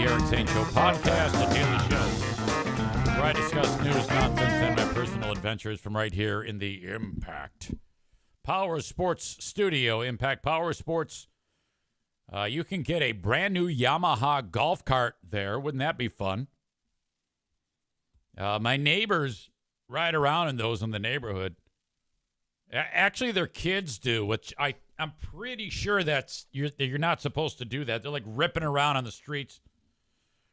Eric Zane Show podcast, a daily show where I discuss news, nonsense, and my personal adventures from right here in the Impact Power Sports studio. Impact Power Sports. You can get a brand new Yamaha golf cart there. Wouldn't that be fun? My neighbors ride around in those in the neighborhood. Actually, their kids do, which I'm pretty sure you're not supposed to do that. They're like ripping around on the streets.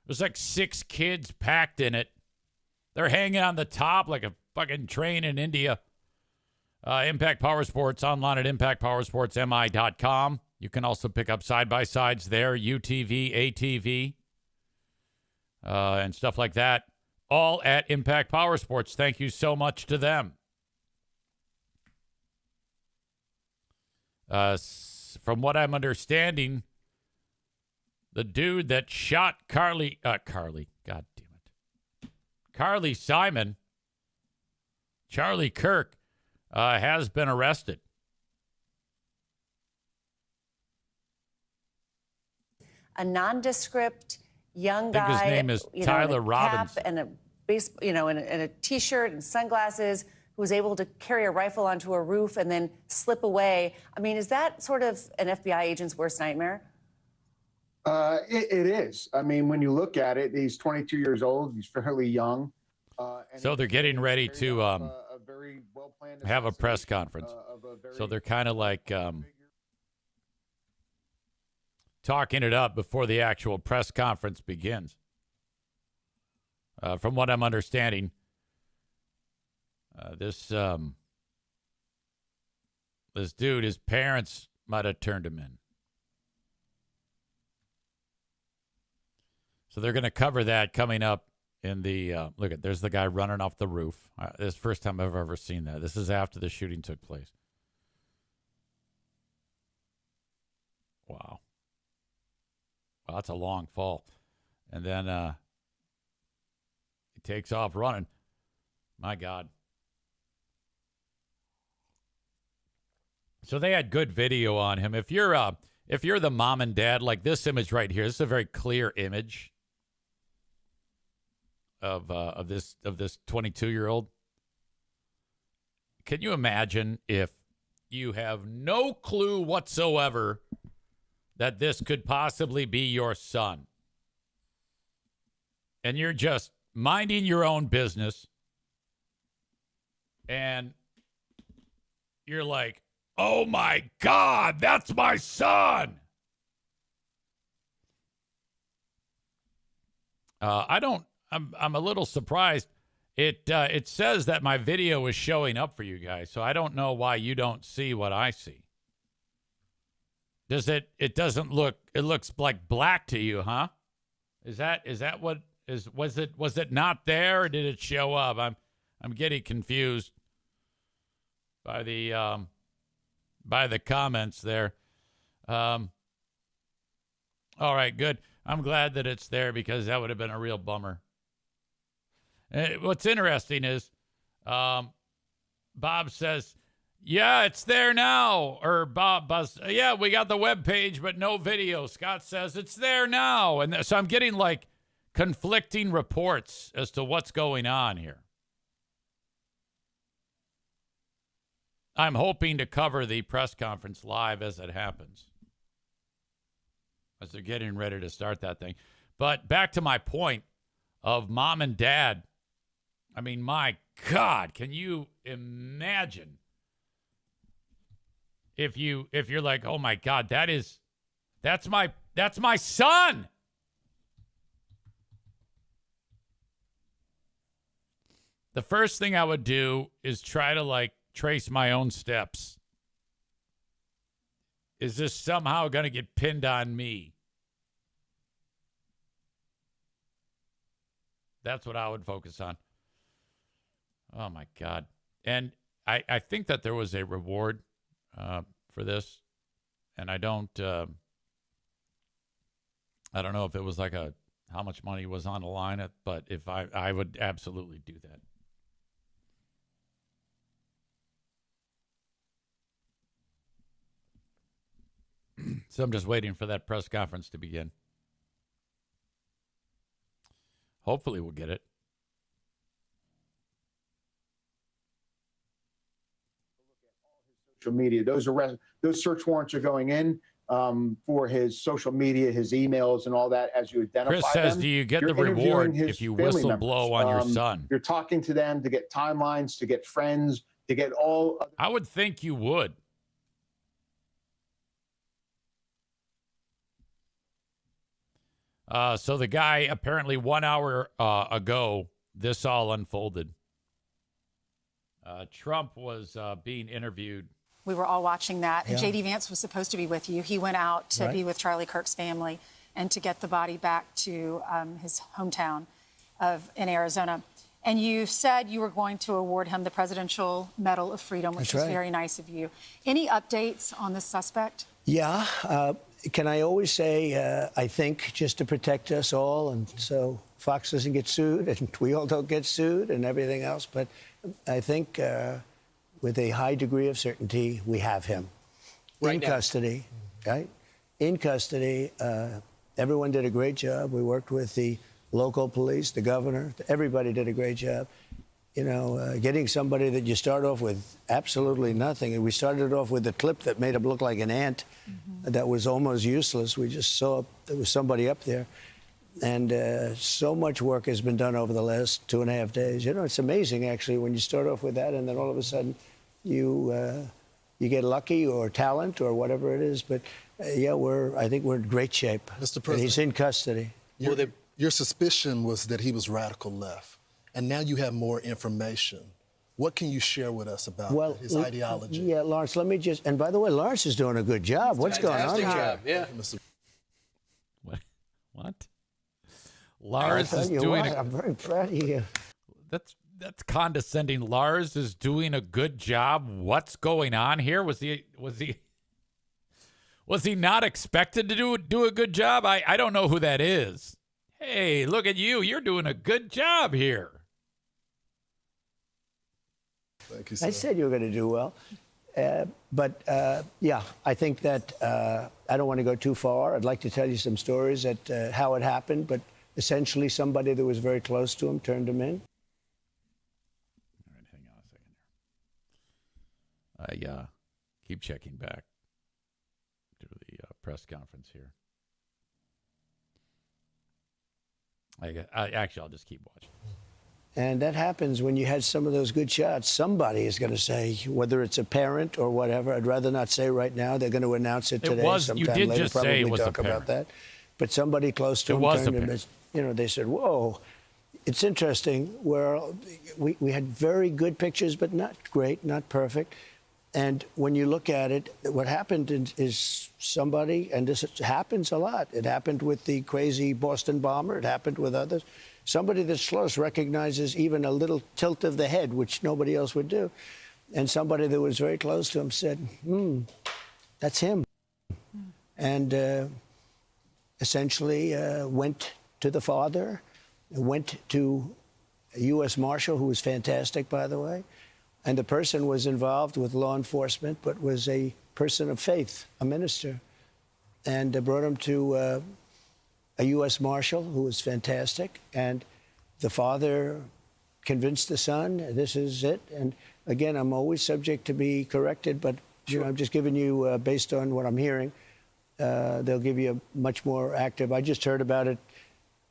There's like 6 kids packed in it. They're hanging on the top like a fucking train in India. Impact Power Sports, online at impactpowersportsmi.com. You can also pick up side-by-sides there, UTV, ATV, and stuff like that. All at Impact Power Sports. Thank you so much to them. From what I'm understanding, the dude that shot Carly Simon, Charlie Kirk, has been arrested. A nondescript young guy. I think his name is Tyler Robbins. Cap and a and a t-shirt and sunglasses, who was able to carry a rifle onto a roof and then slip away. I mean, is that sort of an FBI agent's worst nightmare? It is. I mean, when you look at it, he's 22 years old. He's fairly young. So they're getting ready to have a press conference. So they're kind of like talking it up before the actual press conference begins. From what I'm understanding, this dude, his parents might have turned him in. So they're going to cover that coming up in the, look at, there's the guy running off the roof. This is the first time I've ever seen that. This is after the shooting took place. Wow. Well, that's a long fall. And then he takes off running. My God. So they had good video on him. If you're the mom and dad, like this image right here, this is a very clear image of this 22-year-old. Can you imagine if you have no clue whatsoever that this could possibly be your son, and you're just minding your own business, and you're like, oh my God, that's my son. I'm a little surprised. It says that my video is showing up for you guys, so I don't know why you don't see what I see. Does it doesn't look, it looks like black to you, huh? Is that what was it not there, or did it show up? I'm getting confused by the comments there. All right, good. I'm glad that it's there, because that would have been a real bummer. What's interesting is Bob says, yeah, it's there now. Or Bob Buzz, yeah, we got the web page, but no video. Scott says it's there now. And so I'm getting like conflicting reports as to what's going on here. I'm hoping to cover the press conference live as it happens, as they're getting ready to start that thing. But back to my point of mom and dad. I mean, my God, can you imagine if you're like, oh my God, that's my son. The first thing I would do is try to like trace my own steps. Is this somehow going to get pinned on me? That's what I would focus on. Oh, my God. And I think that there was a reward for this. And I don't know if it was like how much money was on the line, but if I would absolutely do that. So I'm just waiting for that press conference to begin. Hopefully we'll get it. Social media. Those search warrants are going in for his social media, his emails, and all that. As you identify Chris says, them, do you get you're the reward interviewing his if you family whistle members. blow on your son? You're talking to them to get timelines, to get friends, to get all. I would think you would. So the guy, apparently 1 hour ago, this all unfolded. Trump was being interviewed. We were all watching that. Yeah. And J.D. Vance was supposed to be with you. He went out to Right. be with Charlie Kirk's family and to get the body back to his hometown in Arizona. And you said you were going to award him the Presidential Medal of Freedom, which That's is right. very nice of you. Any updates on this suspect? Yeah. Can I always say, I think, just to protect us all, and so Fox doesn't get sued, and we all don't get sued, and everything else. But I think with a high degree of certainty, we have him in custody, right? In custody. Everyone did a great job. We worked with the local police, the governor. Everybody did a great job. You know, getting somebody that you start off with absolutely nothing. And we started off with a clip that made him look like an ant that was almost useless. We just saw there was somebody up there. And so much work has been done over the last 2.5 days. You know, it's amazing, actually, when you start off with that and then all of a sudden you get lucky or talent or whatever it is. But, yeah, I think we're in great shape. Mr. And President. he's in custody. Your suspicion was that he was radical left, and now you have more information. What can you share with us about his ideology? Yeah, Lawrence, let me just, and by the way, Lawrence is doing a good job. What's going on? Fantastic job, yeah. What? Lars I'll is tell you doing what, I'm very proud of you. That's condescending. Lars is doing a good job. What's going on here? Was he not expected to do a good job? I don't know who that is. Hey, look at you. You're doing a good job here. Thank you, sir. I said you were going to do well. But yeah, I think that I don't want to go too far. I'd like to tell you some stories at how it happened, but essentially somebody that was very close to him turned him in. All right, hang on a second here. I keep checking back to the press conference here. Actually, I'll just keep watching. And that happens when you had some of those good shots. Somebody is going to say, whether it's a parent or whatever, I'd rather not say right now. They're going to announce it today. You sometime did later, just probably say it was a talk parent. about that. But somebody close to It him was a turned him. parent. You know, they said, whoa. It's interesting where we had very good pictures, but not great, not perfect. And when you look at it, what happened is somebody, and this happens a lot. It happened with the crazy Boston bomber. It happened with others. Somebody that's close recognizes even a little tilt of the head, which nobody else would do. And somebody that was very close to him said, that's him. And essentially went to the father, went to a U.S. Marshal, who was fantastic, by the way. And the person was involved with law enforcement, but was a person of faith, a minister. And brought him to a U.S. Marshal, who was fantastic. And the father convinced the son, this is it. And again, I'm always subject to be corrected, but you know, I'm just giving you, based on what I'm hearing, they'll give you a much more active. I just heard about it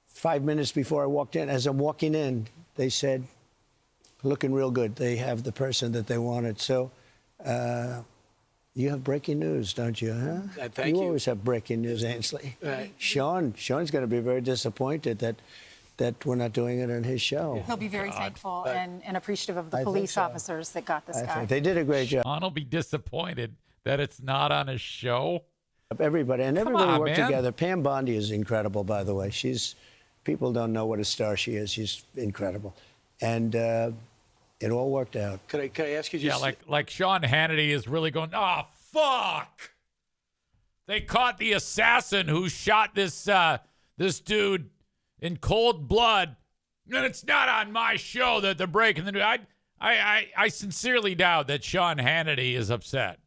5 minutes before I walked in. As I'm walking in, they said, looking real good. They have the person that they wanted. So you have breaking news, don't you, huh? Thank you. Always have breaking news, Ainsley. Right. Sean's going to be very disappointed that we're not doing it on his show. He'll be very thankful and appreciative of I the think police so. officers that got this I guy. think they did a great job. Sean will be disappointed that it's not on his show. Everybody on, worked man. together. Pam Bondi is incredible, by the way. People don't know what a star she is. She's incredible, and it all worked out. Can I ask you just? Yeah, like Sean Hannity is really going, oh, fuck. They caught the assassin who shot this dude in cold blood, and it's not on my show that they're breaking the news. I sincerely doubt that Sean Hannity is upset.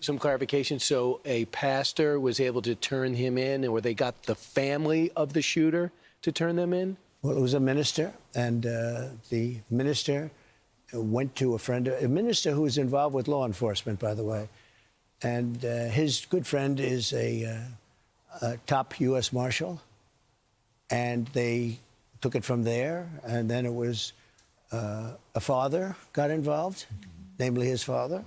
Some clarification. So a pastor was able to turn him in, or they got the family of the shooter to turn them in? Well, it was a minister, and the minister went to a minister who was involved with law enforcement, by the way. And his good friend is a top U.S. Marshal. And they took it from there. And then it was a father got involved, namely his father.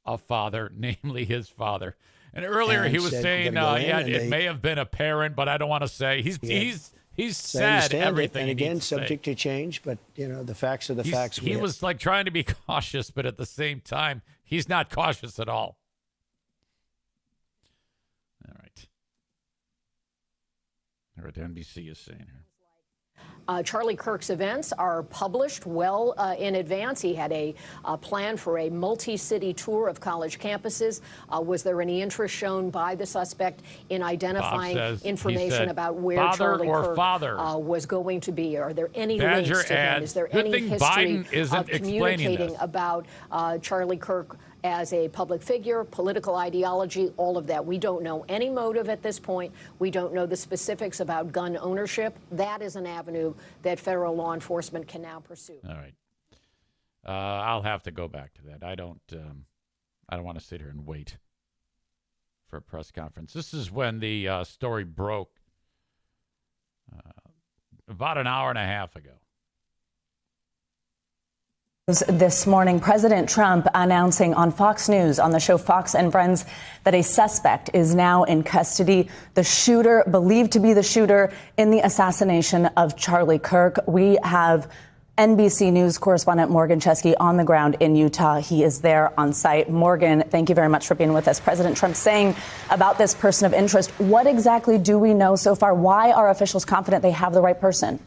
A father, namely his father. And earlier And he was said, saying, "We're gonna go in," and it they- may have been a parent, but I don't want to say. He's So I said understand everything. it. And he again, needs to say. subject to change, but, you know, the facts are the facts. He was like trying to be cautious, but at the same time, he's not cautious at all. All right. Here's what NBC is saying here. Charlie Kirk's events are published well in advance. He had a plan for a multi-city tour of college campuses. Was there any interest shown by the suspect in identifying information about where Charlie Kirk was going to be? Are there any links to him? Is there any history of communicating about Charlie Kirk as a public figure, political ideology, all of that? We don't know any motive at this point. We don't know the specifics about gun ownership. That is an avenue that federal law enforcement can now pursue. All right. I'll have to go back to that. I don't want to sit here and wait for a press conference. This is when the story broke about an hour and a half ago. This morning, President Trump announcing on Fox News, on the show Fox and Friends, that a suspect is now in custody. The shooter, believed to be the shooter in the assassination of Charlie Kirk. We have NBC News correspondent Morgan Chesky on the ground in Utah. He is there on site. Morgan, thank you very much for being with us. President Trump saying about this person of interest. What exactly do we know so far? Why are officials confident they have the right person?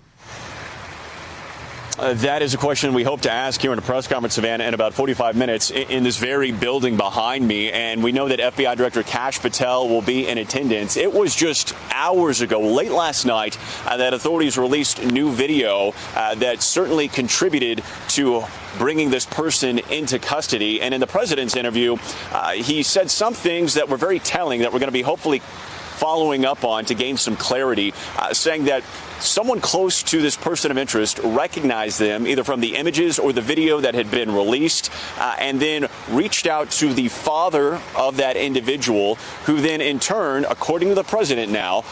That is a question we hope to ask here in a press conference, Savannah, in about 45 minutes in this very building behind me. And we know that FBI Director Kash Patel will be in attendance. It was just hours ago, late last night, that authorities released new video that certainly contributed to bringing this person into custody. And in the president's interview, he said some things that were very telling that we're going to be hopefully following up on to gain some clarity, saying that someone close to this person of interest recognized them either from the images or the video that had been released, and then reached out to the father of that individual, who then in turn, according to the president now,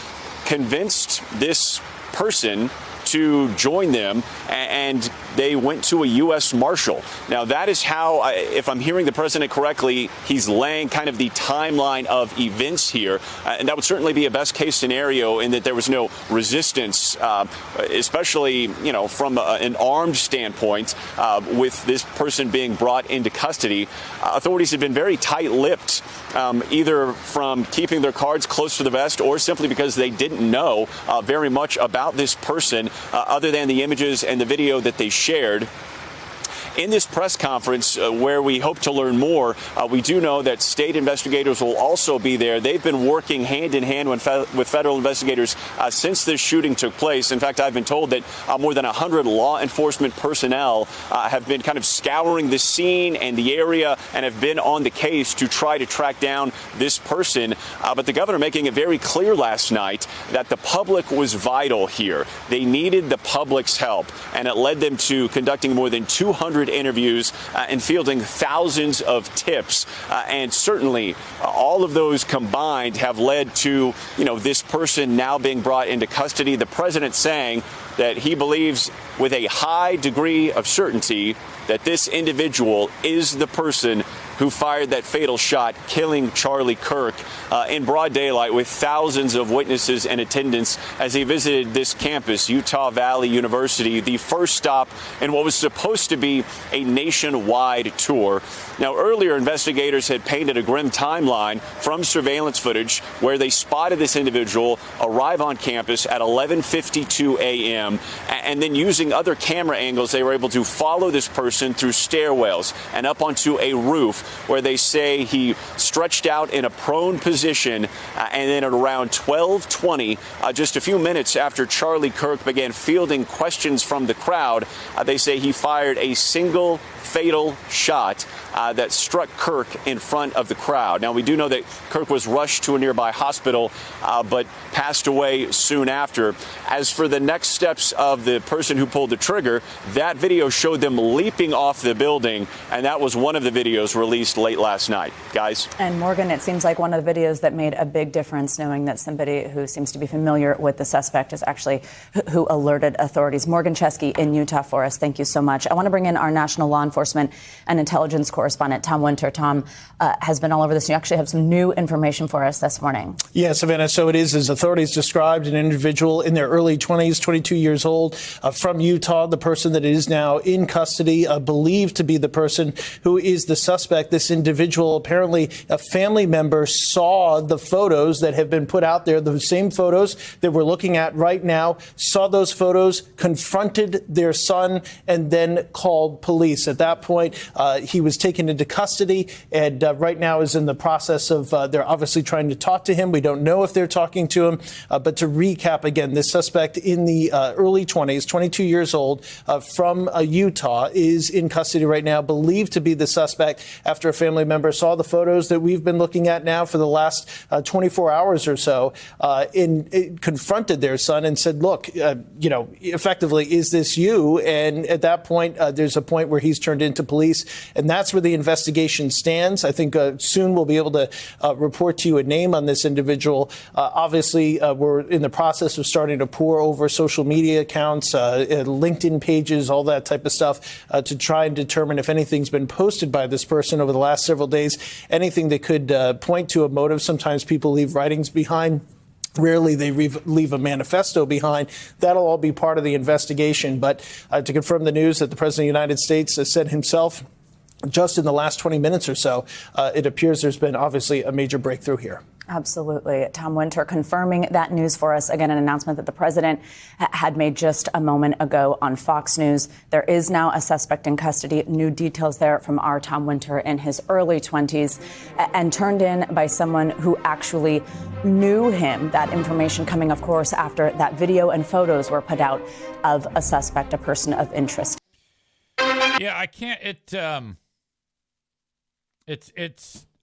convinced this person to join them, and they went to a U.S. Marshal. Now, that is how, if I'm hearing the president correctly, he's laying kind of the timeline of events here. And that would certainly be a best case scenario in that there was no resistance, especially, you know, from an armed standpoint, with this person being brought into custody. Authorities have been very tight-lipped, either from keeping their cards close to the vest or simply because they didn't know very much about this person other than the images and the video that they shared. In this press conference, where we hope to learn more, we do know that state investigators will also be there. They've been working hand in hand with federal investigators since this shooting took place. In fact, I've been told that more than 100 law enforcement personnel have been kind of scouring the scene and the area and have been on the case to try to track down this person. But the governor making it very clear last night that the public was vital here. They needed the public's help, and it led them to conducting more than 200 interviews and fielding thousands of tips, and certainly all of those combined have led to, you know, this person now being brought into custody. The president saying that he believes with a high degree of certainty that this individual is the person who fired that fatal shot, killing Charlie Kirk in broad daylight, with thousands of witnesses in attendance as he visited this campus, Utah Valley University, the first stop in what was supposed to be a nationwide tour. Now, earlier, investigators had painted a grim timeline from surveillance footage where they spotted this individual arrive on campus at 11:52 a.m. And then using other camera angles, they were able to follow this person through stairwells and up onto a roof, where they say he stretched out in a prone position, and then at around 12:20, just a few minutes after Charlie Kirk began fielding questions from the crowd, they say he fired a single fatal shot that struck Kirk in front of the crowd. Now, we do know that Kirk was rushed to a nearby hospital, but passed away soon after. As for the next steps of the person who pulled the trigger, that video showed them leaping off the building, and that was one of the videos released late last night. Guys? And Morgan, it seems like one of the videos that made a big difference, knowing that somebody who seems to be familiar with the suspect is actually who alerted authorities. Morgan Chesky in Utah for us. Thank you so much. I want to bring in our national law enforcement and intelligence correspondent, Tom Winter. Tom has been all over this. You actually have some new information for us this morning. Yeah, Savannah. So it is, as authorities described, an individual in their early 20s, 22 years old, from Utah, the person that is now in custody, believed to be the person who is the suspect. This individual, apparently a family member, saw the photos that have been put out there, the same photos that we're looking at right now, saw those photos, confronted their son, and then called police. At that point, he was taken into custody and right now is in the process of, they're obviously trying to talk to him. We don't know if they're talking to him. But to recap again, this suspect in the early 20s, 22 years old, from Utah, is in custody right now, believed to be the suspect after a family member saw the photos that we've been looking at now for the last 24 hours or so, confronted their son and said, look, effectively, is this you? And at that point, there's a point where he's turned into police. And that's where the investigation stands. I think soon we'll be able to report to you a name on this individual. Obviously, we're in the process of starting to pour over social media accounts, LinkedIn pages, all that type of stuff to try and determine if anything's been posted by this person over the last several days, anything that could point to a motive. Sometimes people leave writings behind. Rarely they leave a manifesto behind. That'll all be part of the investigation. But to confirm the news that the President of the United States has said himself, just in the last 20 minutes or so, it appears there's been obviously a major breakthrough here. Absolutely. Tom Winter confirming that news for us. Again, an announcement that the president had made just a moment ago on Fox News. There is now a suspect in custody. New details there from our Tom Winter in his early 20s and turned in by someone who actually knew him. That information coming, of course, after that video and photos were put out of a suspect, a person of interest. Yeah, I can't.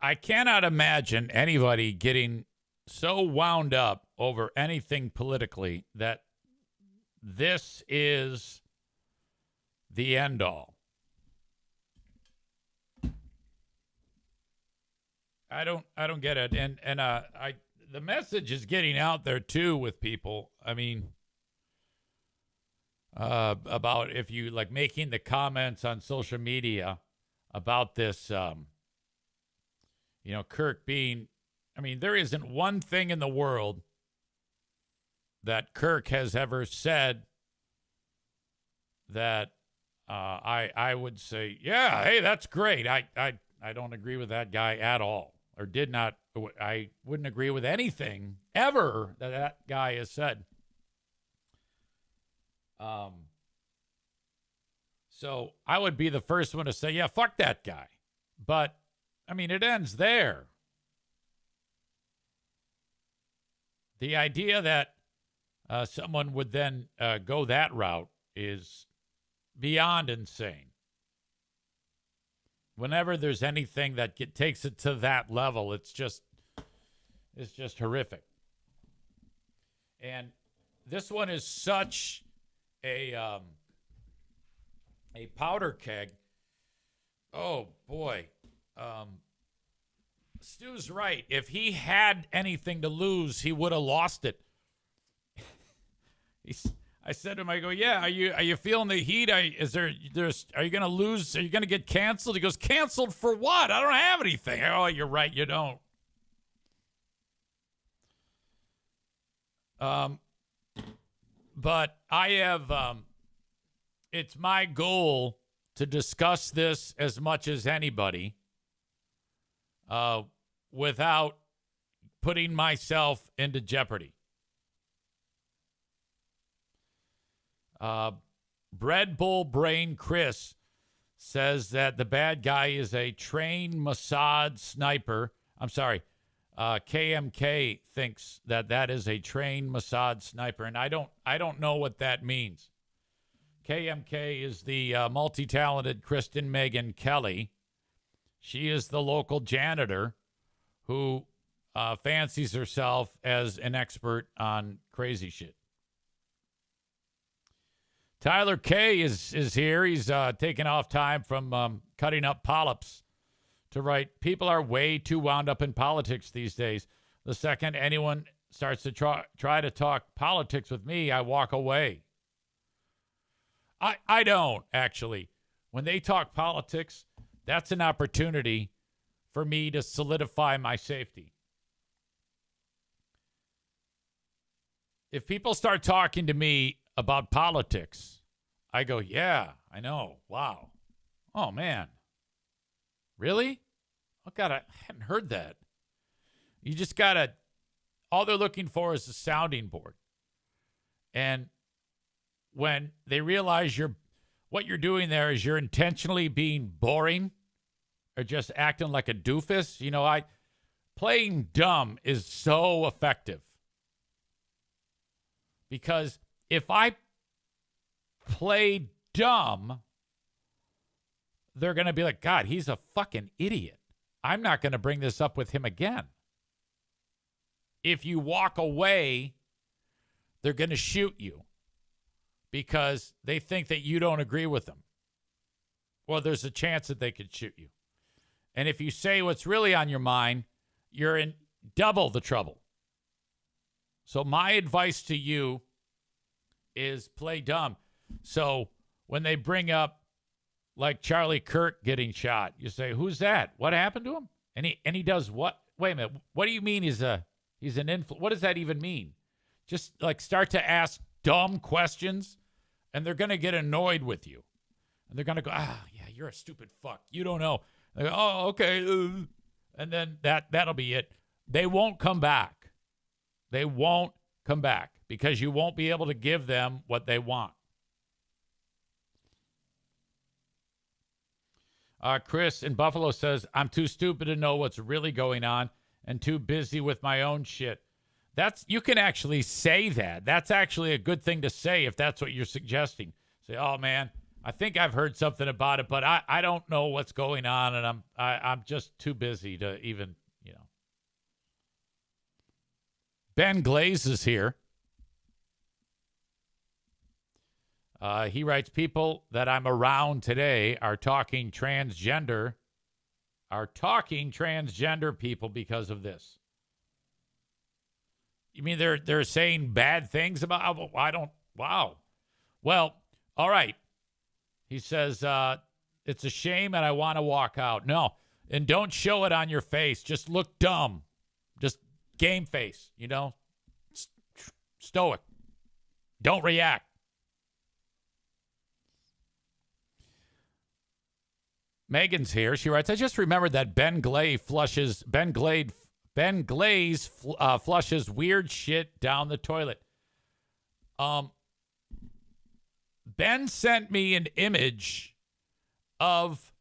I cannot imagine anybody getting so wound up over anything politically that this is the end all. I don't get it. And the message is getting out there too with people. I mean, about if you like making the comments on social media about this, Kirk being, there isn't one thing in the world that Kirk has ever said that I would say, yeah, hey, that's great. I don't agree with that guy at all, or I wouldn't agree with anything ever that guy has said. So I would be the first one to say, yeah, fuck that guy. But it ends there. The idea that someone would then go that route is beyond insane. Whenever there's anything that takes it to that level, it's just horrific. And this one is such a powder keg. Oh boy. Stu's right. If he had anything to lose, he would have lost it. I said to him, I go, yeah, are you feeling the heat? Are you going to lose? Are you going to get canceled? He goes, canceled for what? I don't have anything. Oh, you're right. You don't. But I have, it's my goal to discuss this as much as anybody. Without putting myself into jeopardy. Bread Bull Brain Chris says that the bad guy is a trained Mossad sniper. I'm sorry. KMK thinks that is a trained Mossad sniper, and I don't know what that means. KMK is the multi-talented Kristen Megan Kelly. She is the local janitor who fancies herself as an expert on crazy shit. Tyler K is here. He's taking off time from cutting up polyps to write, people are way too wound up in politics these days. The second anyone starts to try to talk politics with me, I walk away. I don't, actually. When they talk politics, that's an opportunity for me to solidify my safety. If people start talking to me about politics, I go, yeah, I know. Wow. Oh, man. Really? Oh, God, I hadn't heard that. You just got to, all they're looking for is a sounding board. And when they realize what you're doing there is you're intentionally being boring or just acting like a doofus, playing dumb is so effective. Because if I play dumb, they're going to be like, God, he's a fucking idiot. I'm not going to bring this up with him again. If you walk away, they're going to shoot you because they think that you don't agree with them. Well, there's a chance that they could shoot you. And if you say what's really on your mind, you're in double the trouble. So my advice to you is play dumb. So when they bring up like Charlie Kirk getting shot, you say, who's that? What happened to him? And he does what? Wait a minute. What do you mean he's an what does that even mean? Just like start to ask dumb questions and they're going to get annoyed with you. And they're going to go, yeah, you're a stupid fuck. You don't know. They go, oh, okay. And then that'll be it. They won't come back. They won't come back because you won't be able to give them what they want. Chris in Buffalo says, I'm too stupid to know what's really going on and too busy with my own shit. You can actually say that. That's actually a good thing to say if that's what you're suggesting. Say, oh, man, I think I've heard something about it, but I don't know what's going on, and I'm just too busy to even, Ben Glaze is here. He writes, people that I'm around today are talking transgender people because of this. You mean they're saying bad things about, wow. Well, all right. He says, it's a shame and I want to walk out. No, and don't show it on your face. Just look dumb. Just game face, stoic. Don't react. Megan's here. She writes, I just remembered that Ben Glaze flushes weird shit down the toilet. Ben sent me an image of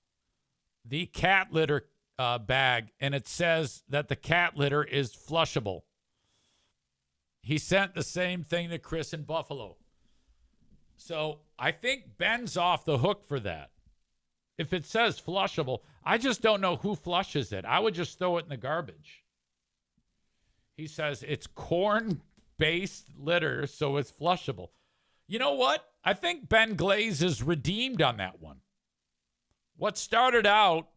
the cat litter bag, and it says that the cat litter is flushable. He sent the same thing to Chris in Buffalo. So I think Ben's off the hook for that. If it says flushable, I just don't know who flushes it. I would just throw it in the garbage. He says it's corn-based litter, so it's flushable. You know what? I think Ben Glaze is redeemed on that one. What started out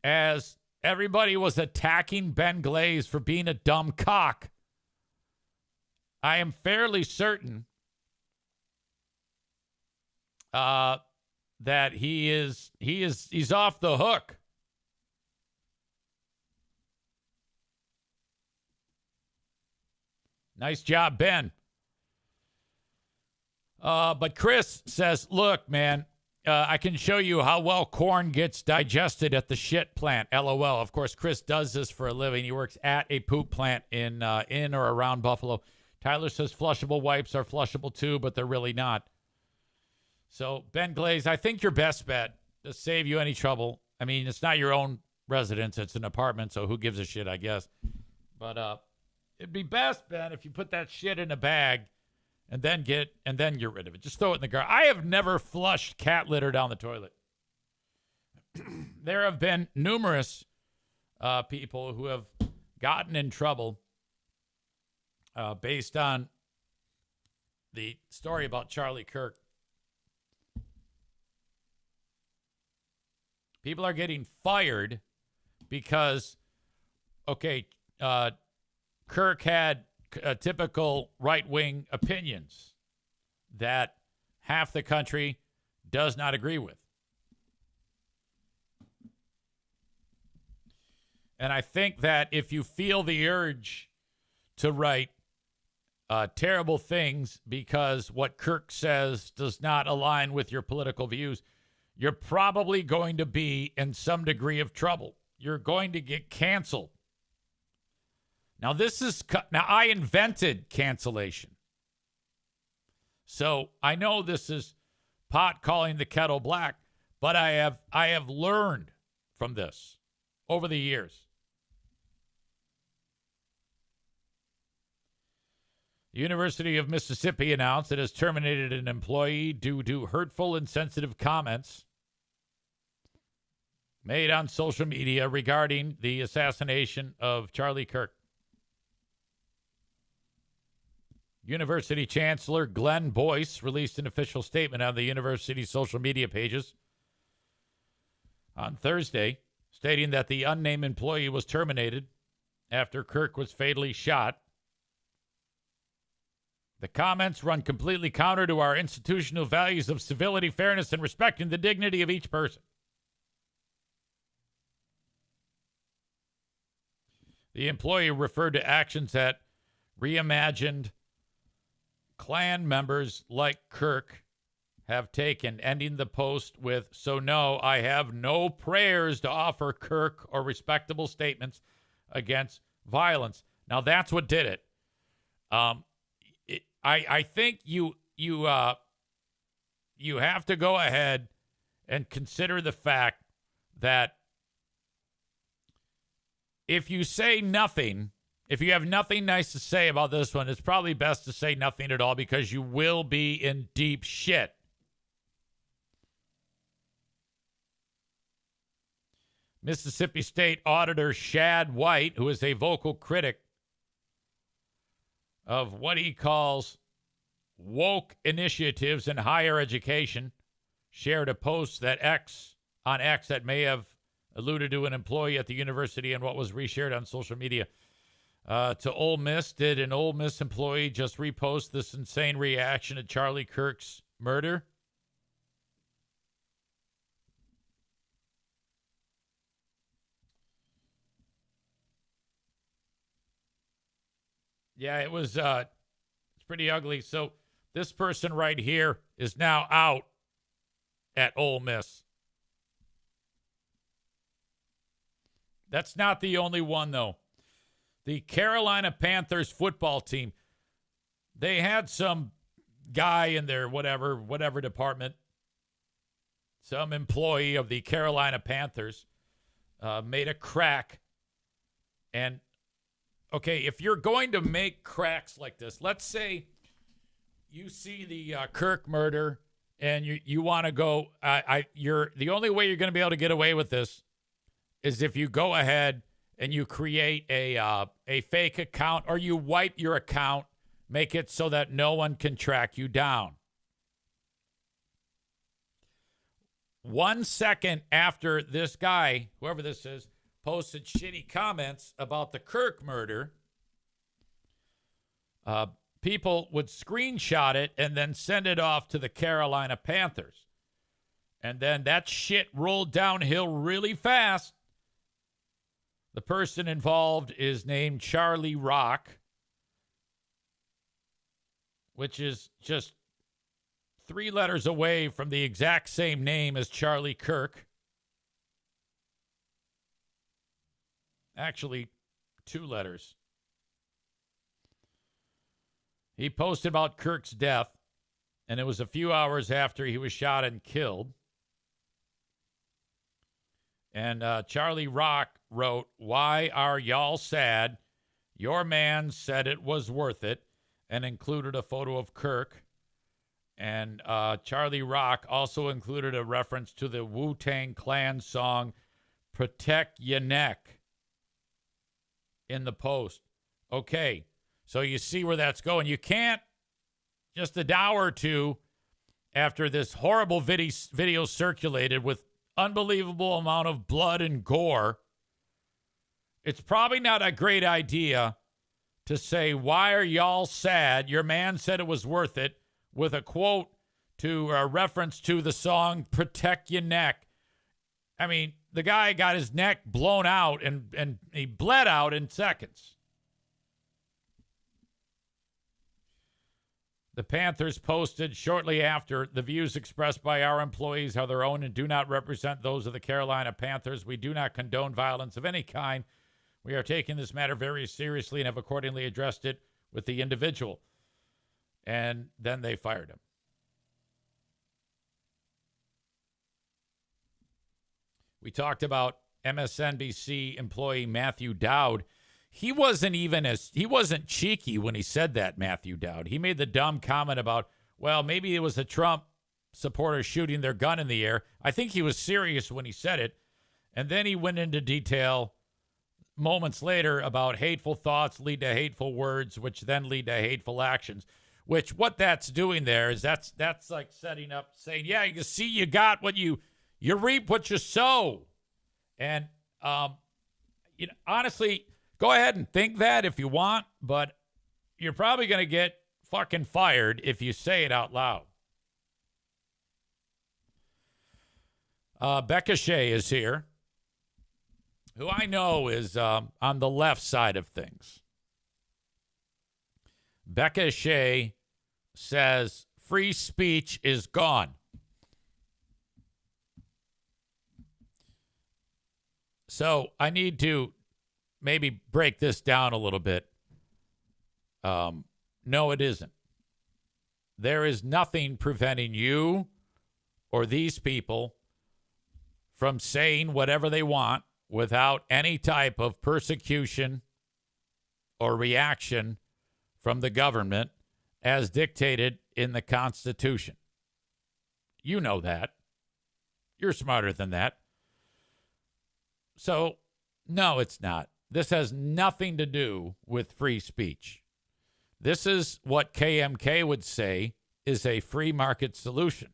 as everybody was attacking Ben Glaze for being a dumb cock, I am fairly certain that he's off the hook. Nice job, Ben. But Chris says, look, man, I can show you how well corn gets digested at the shit plant. LOL. Of course, Chris does this for a living. He works at a poop plant in or around Buffalo. Tyler says flushable wipes are flushable too, but they're really not. So, Ben Glaze, I think your best bet to save you any trouble. I mean, it's not your own residence. It's an apartment, so who gives a shit, I guess. But it'd be best, Ben, if you put that shit in a bag and then get rid of it. Just throw it in the garbage. I have never flushed cat litter down the toilet. There have been numerous people who have gotten in trouble based on the story about Charlie Kirk. People are getting fired because, Kirk had typical right-wing opinions that half the country does not agree with. And I think that if you feel the urge to write terrible things because what Kirk says does not align with your political views, you're probably going to be in some degree of trouble. You're going to get canceled. Now, I invented cancellation. So I know this is pot calling the kettle black, but I have learned from this over the years. The University of Mississippi announced it has terminated an employee due to hurtful and sensitive comments made on social media regarding the assassination of Charlie Kirk. University Chancellor Glenn Boyce released an official statement on the university's social media pages on Thursday, stating that the unnamed employee was terminated after Kirk was fatally shot. The comments run completely counter to our institutional values of civility, fairness, and respecting the dignity of each person. The employee referred to actions that reimagined Klan members like Kirk have taken, ending the post with, "So no, I have no prayers to offer Kirk or respectable statements against violence." Now that's what did it. I think you have to go ahead and consider the fact that if you say nothing, if you have nothing nice to say about this one, it's probably best to say nothing at all because you will be in deep shit. Mississippi State Auditor Shad White, who is a vocal critic of what he calls woke initiatives in higher education, shared a post that on X that may have alluded to an employee at the university and what was reshared on social media. To Ole Miss, did an Ole Miss employee just repost this insane reaction to Charlie Kirk's murder? Yeah, it was it's pretty ugly. So this person right here is now out at Ole Miss. That's not the only one, though. The Carolina Panthers football team, they had some guy in their whatever department, some employee of the Carolina Panthers made a crack. And, okay, if you're going to make cracks like this, let's say you see the Kirk murder and you want to go, the only way you're going to be able to get away with this is if you go ahead and you create a fake account or you wipe your account, make it so that no one can track you down. 1 second after this guy, whoever this is, posted shitty comments about the Kirk murder, people would screenshot it and then send it off to the Carolina Panthers. And then that shit rolled downhill really fast. The person involved is named Charlie Rock, which is just 3 letters away from the exact same name as Charlie Kirk. Actually, 2 letters. He posted about Kirk's death, and it was a few hours after he was shot and killed. And Charlie Rock wrote, "Why are y'all sad? Your man said it was worth it, and included a photo of Kirk. And Charlie Rock also included a reference to the Wu-Tang Clan song Protect Your Neck in the post. Okay, so you see where that's going. You can't, just an hour or two after this horrible video circulated with unbelievable amount of blood and gore, it's probably not a great idea to say, why are y'all sad? Your man said it was worth it, with a quote to a reference to the song Protect Your Neck. I mean, the guy got his neck blown out and he bled out in seconds. The Panthers posted shortly after, the views expressed by our employees are their own and do not represent those of the Carolina Panthers. We do not condone violence of any kind. We are taking this matter very seriously and have accordingly addressed it with the individual. And then they fired him. We talked about MSNBC employee Matthew Dowd. He wasn't cheeky when he said that, Matthew Dowd. He made the dumb comment about, well, maybe it was a Trump supporter shooting their gun in the air. I think he was serious when he said it. And then he went into detail moments later about hateful thoughts lead to hateful words, which then lead to hateful actions. Which what that's doing there is that's like setting up, saying, yeah, you see, you got what you reap what you sow. And honestly, go ahead and think that if you want, but you're probably going to get fucking fired if you say it out loud. Becca Shea is here, who I know is on the left side of things. Becca Shea says free speech is gone. So I need to maybe break this down a little bit. No, it isn't. There is nothing preventing you or these people from saying whatever they want without any type of persecution or reaction from the government as dictated in the Constitution. You know that. You're smarter than that. So, no, it's not. This has nothing to do with free speech. This is what KMK would say is a free market solution.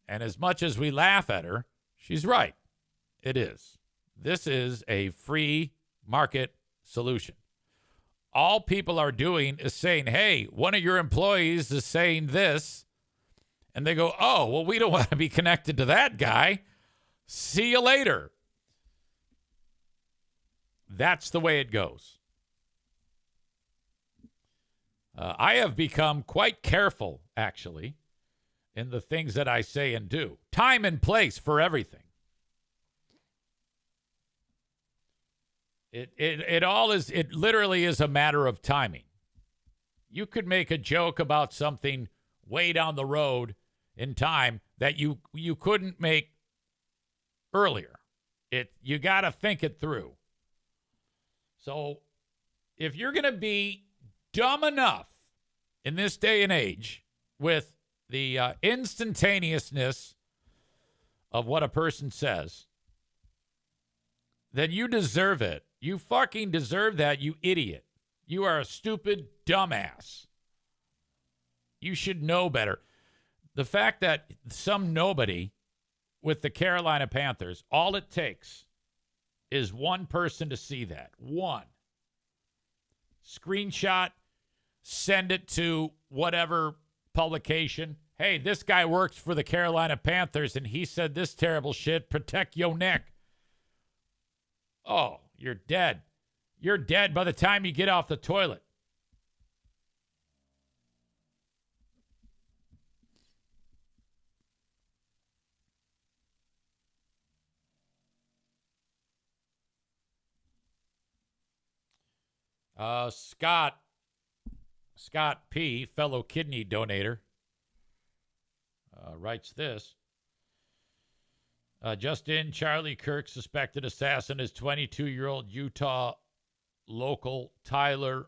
And as much as we laugh at her, she's right. It is. This is a free market solution. All people are doing is saying, hey, one of your employees is saying this. And they go, oh, well, we don't want to be connected to that guy. See you later. That's the way it goes. I have become quite careful, actually, in the things that I say and do. Time and place for everything. It literally is a matter of timing. You could make a joke about something way down the road in time that you couldn't make earlier. You got to think it through. So if you're going to be dumb enough in this day and age with the instantaneousness of what a person says, then you deserve it. You fucking deserve that, you idiot. You are a stupid dumbass. You should know better. The fact that some nobody with the Carolina Panthers, all it takes is one person to see that. One. Screenshot, send it to whatever publication. Hey, this guy works for the Carolina Panthers and he said this terrible shit. Protect your neck. Oh, you're dead. You're dead by the time you get off the toilet. Scott P., fellow kidney donator, writes this. Just in, Charlie Kirk, suspected assassin, is 22-year-old Utah local Tyler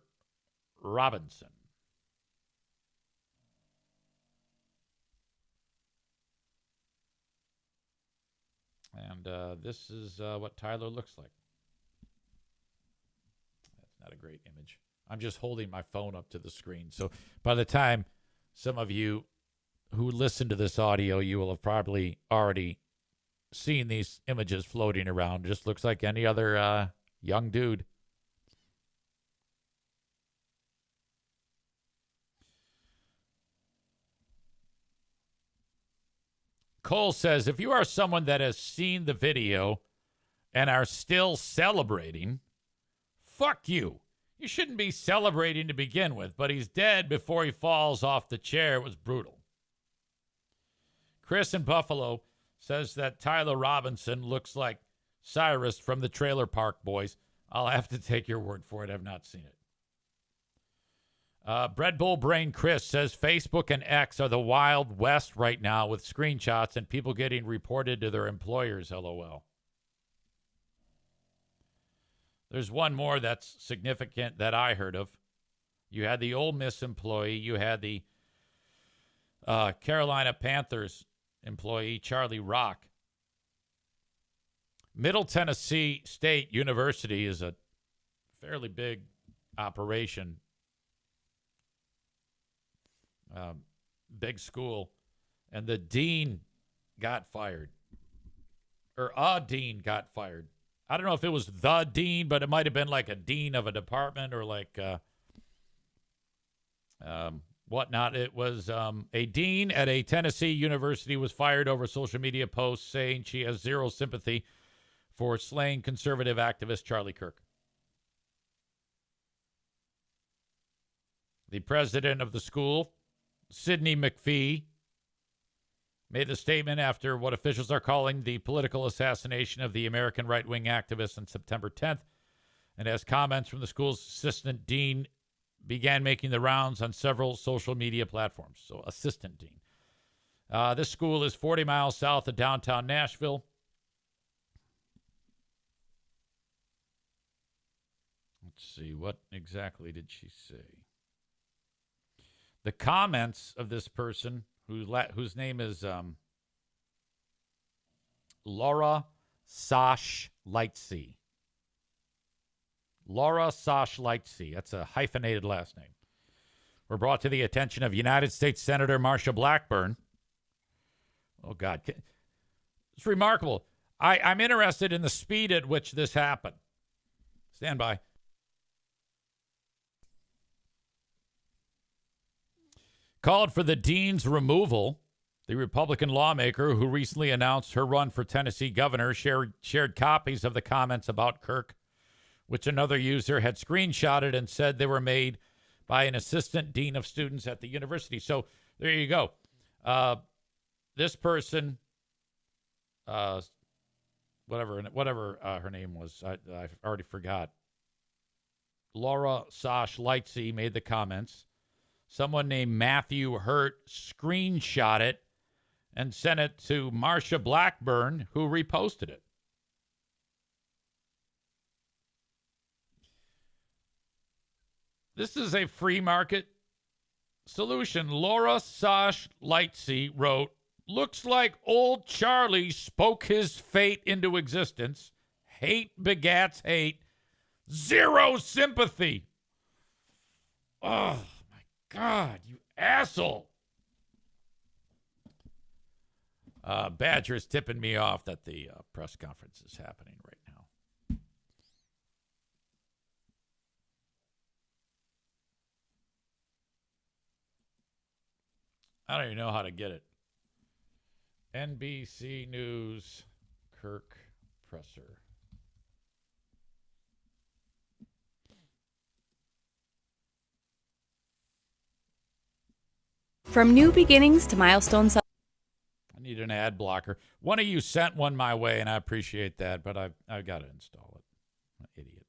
Robinson. And this is what Tyler looks like. That's not a great image. I'm just holding my phone up to the screen. So by the time some of you who listen to this audio, you will have probably already seen these images floating around. Just looks like any other young dude. Cole says, if you are someone that has seen the video and are still celebrating, fuck you. You shouldn't be celebrating to begin with, but he's dead before he falls off the chair. It was brutal. Chris in Buffalo says that Tyler Robinson looks like Cyrus from the Trailer Park Boys. I'll have to take your word for it. I've not seen it. Bread Bull Brain Chris says Facebook and X are the Wild West right now with screenshots and people getting reported to their employers, LOL. There's one more that's significant that I heard of. You had the Ole Miss employee. You had the Carolina Panthers employee, Charlie Rock. Middle Tennessee State University is a fairly big operation. Big school, and the dean got fired, or a dean got fired. I don't know if it was the dean, but it might have been like a dean of a department or like whatnot. It was a dean at a Tennessee university was fired over social media posts saying she has zero sympathy for slaying conservative activist Charlie Kirk. The president of the school, Sidney McPhee, made the statement after what officials are calling the political assassination of the American right-wing activist on September 10th. And as comments from the school's assistant dean began making the rounds on several social media platforms. So, assistant dean. This school is 40 miles south of downtown Nashville. Let's see, what exactly did she say? The comments of this person, whose name is Laura Sash Lightsey. Laura Sash Lightsey. That's a hyphenated last name. Were brought to the attention of United States Senator Marsha Blackburn. Oh, God. It's remarkable. I'm interested in the speed at which this happened. Stand by. Called for the dean's removal. The Republican lawmaker who recently announced her run for Tennessee governor shared copies of the comments about Kirk, which another user had screenshotted and said they were made by an assistant dean of students at the university. So there you go. This person, whatever her name was, I already forgot. Laura Sash Lightsey made the comments. Someone named Matthew Hurt screenshot it and sent it to Marsha Blackburn, who reposted it. This is a free market solution. Laura Sash Lightsey wrote, looks like old Charlie spoke his fate into existence. Hate begats hate. Zero sympathy. Oh. God, you asshole. Badger's tipping me off that the press conference is happening right now. I don't even know how to get it. NBC News, Kirk presser. From new beginnings to milestones. I need an ad blocker. One of you sent one my way, and I appreciate that, but I've got to install it. I'm an idiot.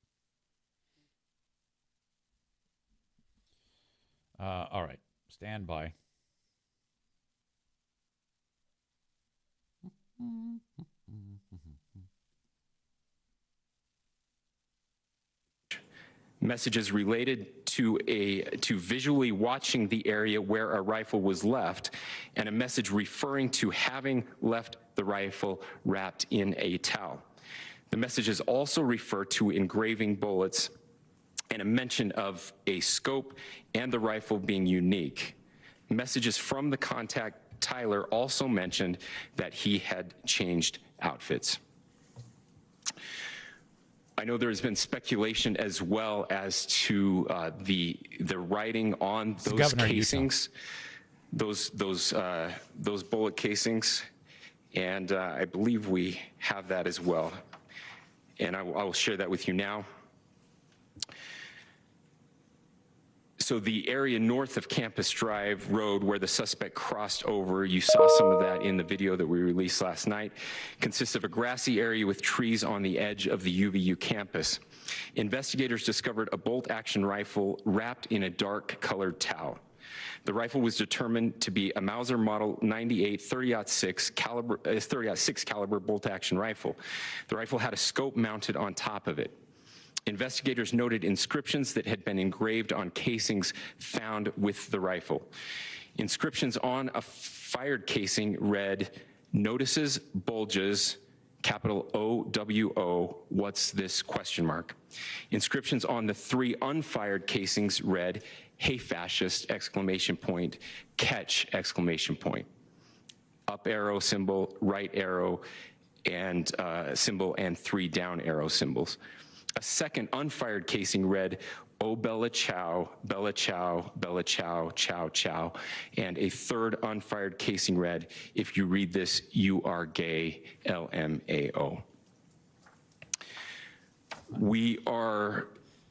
All right. Stand by. messages related to visually watching the area where a rifle was left, and a message referring to having left the rifle wrapped in a towel. The messages also refer to engraving bullets and a mention of a scope and the rifle being unique. Messages from the contact, Tyler, also mentioned that he had changed outfits. I know there's been speculation as well as to the writing on those casings, those bullet casings, and I believe we have that as well. And I will share that with you now. So the area north of Campus Drive Road where the suspect crossed over, you saw some of that in the video that we released last night, consists of a grassy area with trees on the edge of the UVU campus. Investigators discovered a bolt-action rifle wrapped in a dark-colored towel. The rifle was determined to be a Mauser Model 98 30-06 caliber bolt-action rifle. The rifle had a scope mounted on top of it. Investigators noted inscriptions that had been engraved on casings found with the rifle. Inscriptions on a fired casing read, "Notices, bulges, capital O-W-O, what's this, question mark." Inscriptions on the 3 unfired casings read, "Hey fascist, exclamation point, catch, exclamation point." Up arrow symbol, right arrow and symbol, and 3 down arrow symbols. A second unfired casing read, "Oh Bella Chow, Bella Chow, Bella Chow, Chow Chow." And a third unfired casing read, "If you read this, you are gay, LMAO." We are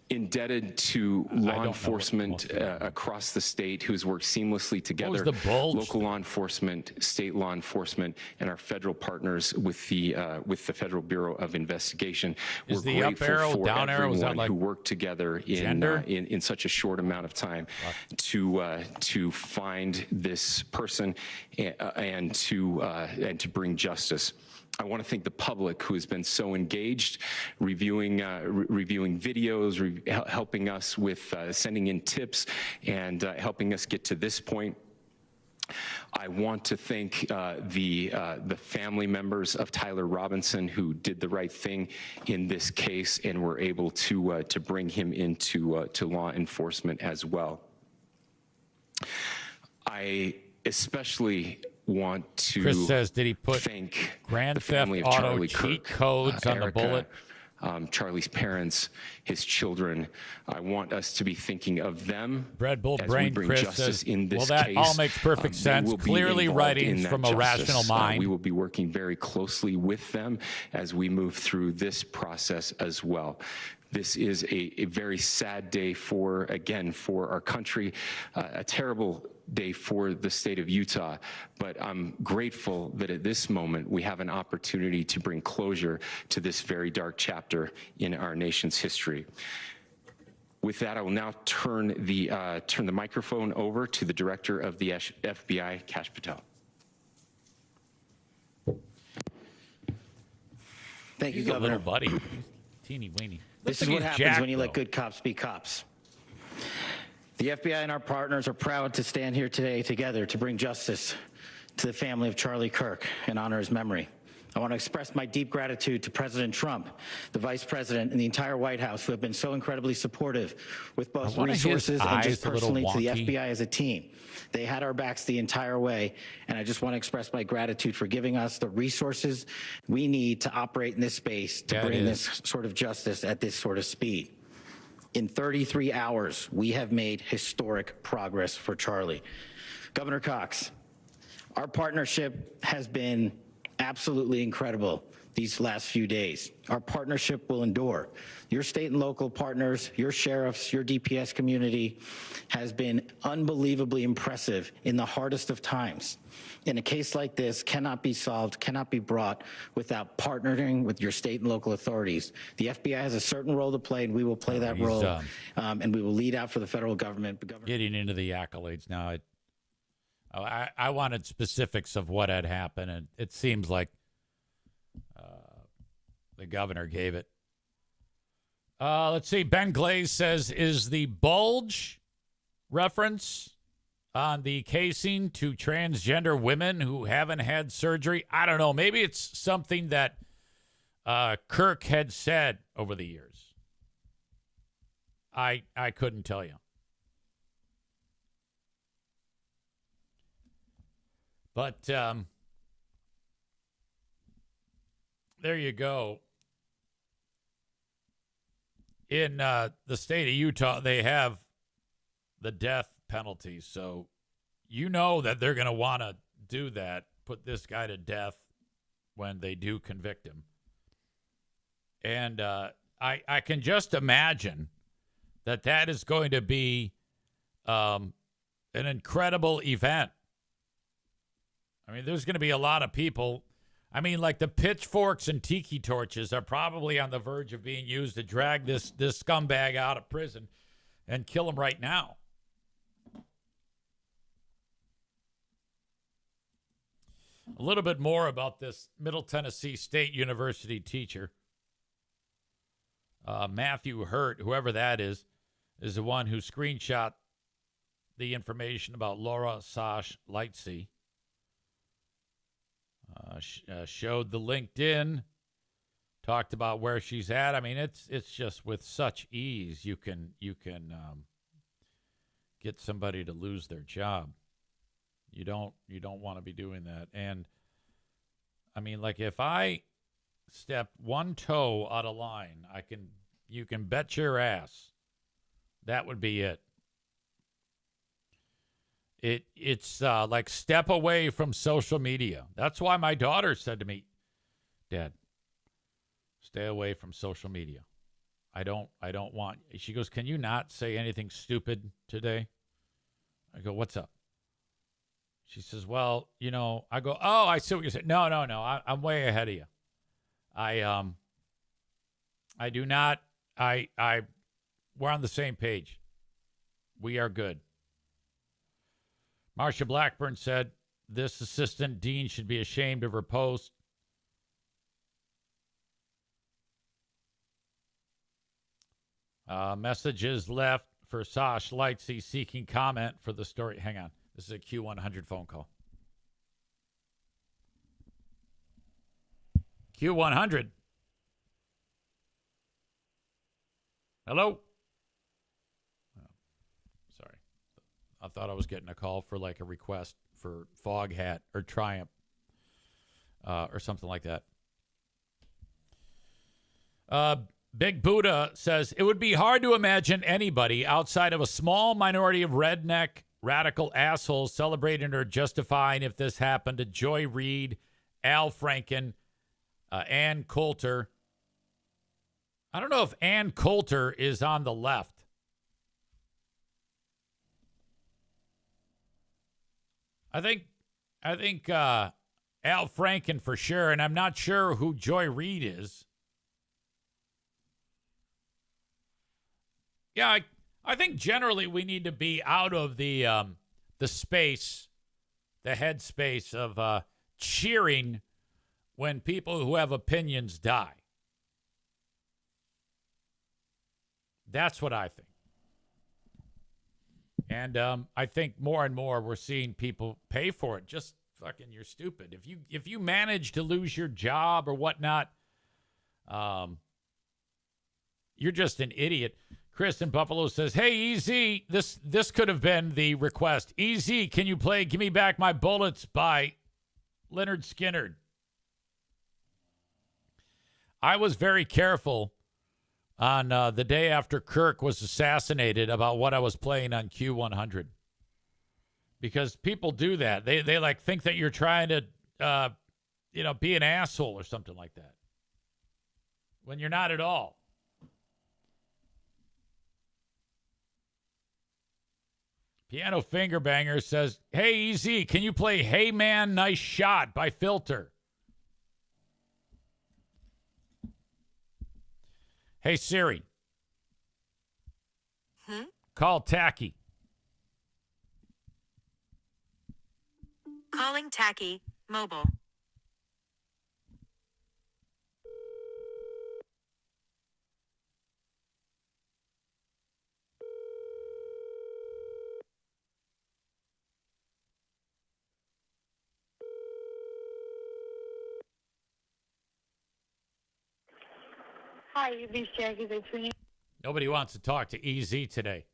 indebted to law enforcement across the state who's worked seamlessly together. Local law enforcement, state law enforcement, and our federal partners with the Federal Bureau of Investigation. Is the up arrow, down arrow, is that like who worked together in such a short amount of time to find this person and to bring justice. I want to thank the public who has been so engaged, reviewing videos, helping us with sending in tips, and helping us get to this point. I want to thank the family members of Tyler Robinson who did the right thing in this case and were able to bring him into to law enforcement as well. I especially want to Chris says, did he put thank Grand the family Theft of Auto Charlie cheat Kirk, codes on the Erica, bullet? Charlie's parents, his children. I want us to be thinking of them Red Bull as Brain we bring Chris justice says, in this well, that case. all makes perfect They sense. will be Clearly involved writings in that from a justice. rational mind. We will be working very closely with them as we move through this process as well. This is a very sad day for our country, a terrible day for the state of Utah, but I'm grateful that at this moment we have an opportunity to bring closure to this very dark chapter in our nation's history. With that, I will now turn the microphone over to the Director of the FBI, Kash Patel. Thank you, He's a Governor. little buddy. He's teeny weeny. This Looks is like what he's happens jacked, when you let though. good cops be cops. The FBI and our partners are proud to stand here today together to bring justice to the family of Charlie Kirk and honor his memory. I want to express my deep gratitude to President Trump, the Vice President, and the entire White House who have been so incredibly supportive with both resources and just personally to the FBI as a team. They had our backs the entire way, and I just want to express my gratitude for giving us the resources we need to operate in this space to bring this sort of justice at this sort of speed. In 33 hours, we have made historic progress for Charlie. Governor Cox, our partnership has been absolutely incredible these last few days. Our partnership will endure. Your state and local partners, your sheriffs, your DPS community has been unbelievably impressive in the hardest of times. And a case like this cannot be solved, cannot be brought without partnering with your state and local authorities. The FBI has a certain role to play, and we will play that role, and we will lead out for the federal government. Getting into the accolades now, I wanted specifics of what had happened, and it seems like the governor gave it. Let's see. Ben Glaze says, is the bulge reference on the casing to transgender women who haven't had surgery? I don't know. Maybe it's something that Kirk had said over the years. I couldn't tell you. But there you go. In the state of Utah, they have the death penalty. So you know that they're going to want to do that, put this guy to death when they do convict him. And I can just imagine that is going to be an incredible event. I mean, there's going to be a lot of people. I mean, like the pitchforks and tiki torches are probably on the verge of being used to drag this scumbag out of prison and kill him right now. A little bit more about this Middle Tennessee State University teacher. Matthew Hurt, whoever that is the one who screenshot the information about Laura Sash Lightsey. Showed the LinkedIn, talked about where she's at. I mean, it's just with such ease you can get somebody to lose their job. You don't want to be doing that. And I mean, like if I step one toe out of line, you can bet your ass that would be it. It's like step away from social media. That's why my daughter said to me, Dad, stay away from social media. I don't want. She goes, can you not say anything stupid today? I go, what's up? She says, well, I go, oh, I see what you're saying. No. I'm way ahead of you. I do not. We're on the same page. We are good. Marcia Blackburn said this assistant dean should be ashamed of her post. Messages left for Sash Lightsey seeking comment for the story. Hang on. This is a Q100 phone call. Q100. Hello? Sorry. I thought I was getting a call for like a request for Fog Hat or Triumph or something like that. Big Buddha says, it would be hard to imagine anybody outside of a small minority of redneck radical assholes celebrating or justifying if this happened to Joy Reid, Al Franken, Ann Coulter. I don't know if Ann Coulter is on the left. I think Al Franken for sure, and I'm not sure who Joy Reid is. Yeah, I think generally we need to be out of the space, the headspace of cheering when people who have opinions die. That's what I think. And I think more and more we're seeing people pay for it. Just fucking, you're stupid. If you manage to lose your job or whatnot, you're just an idiot. Chris in Buffalo says, hey, EZ, this could have been the request. EZ, can you play Give Me Back My Bullets by Leonard Skinner? I was very careful on the day after Kirk was assassinated about what I was playing on Q100. Because people do that. They like think that you're trying to, be an asshole or something like that. When you're not at all. Piano Finger Banger says, hey, EZ, can you play Hey Man, Nice Shot by Filter? Hey, Siri. Call Tacky. Calling Tacky, mobile. Hi, this is Jackie between. Nobody wants to talk to EZ today.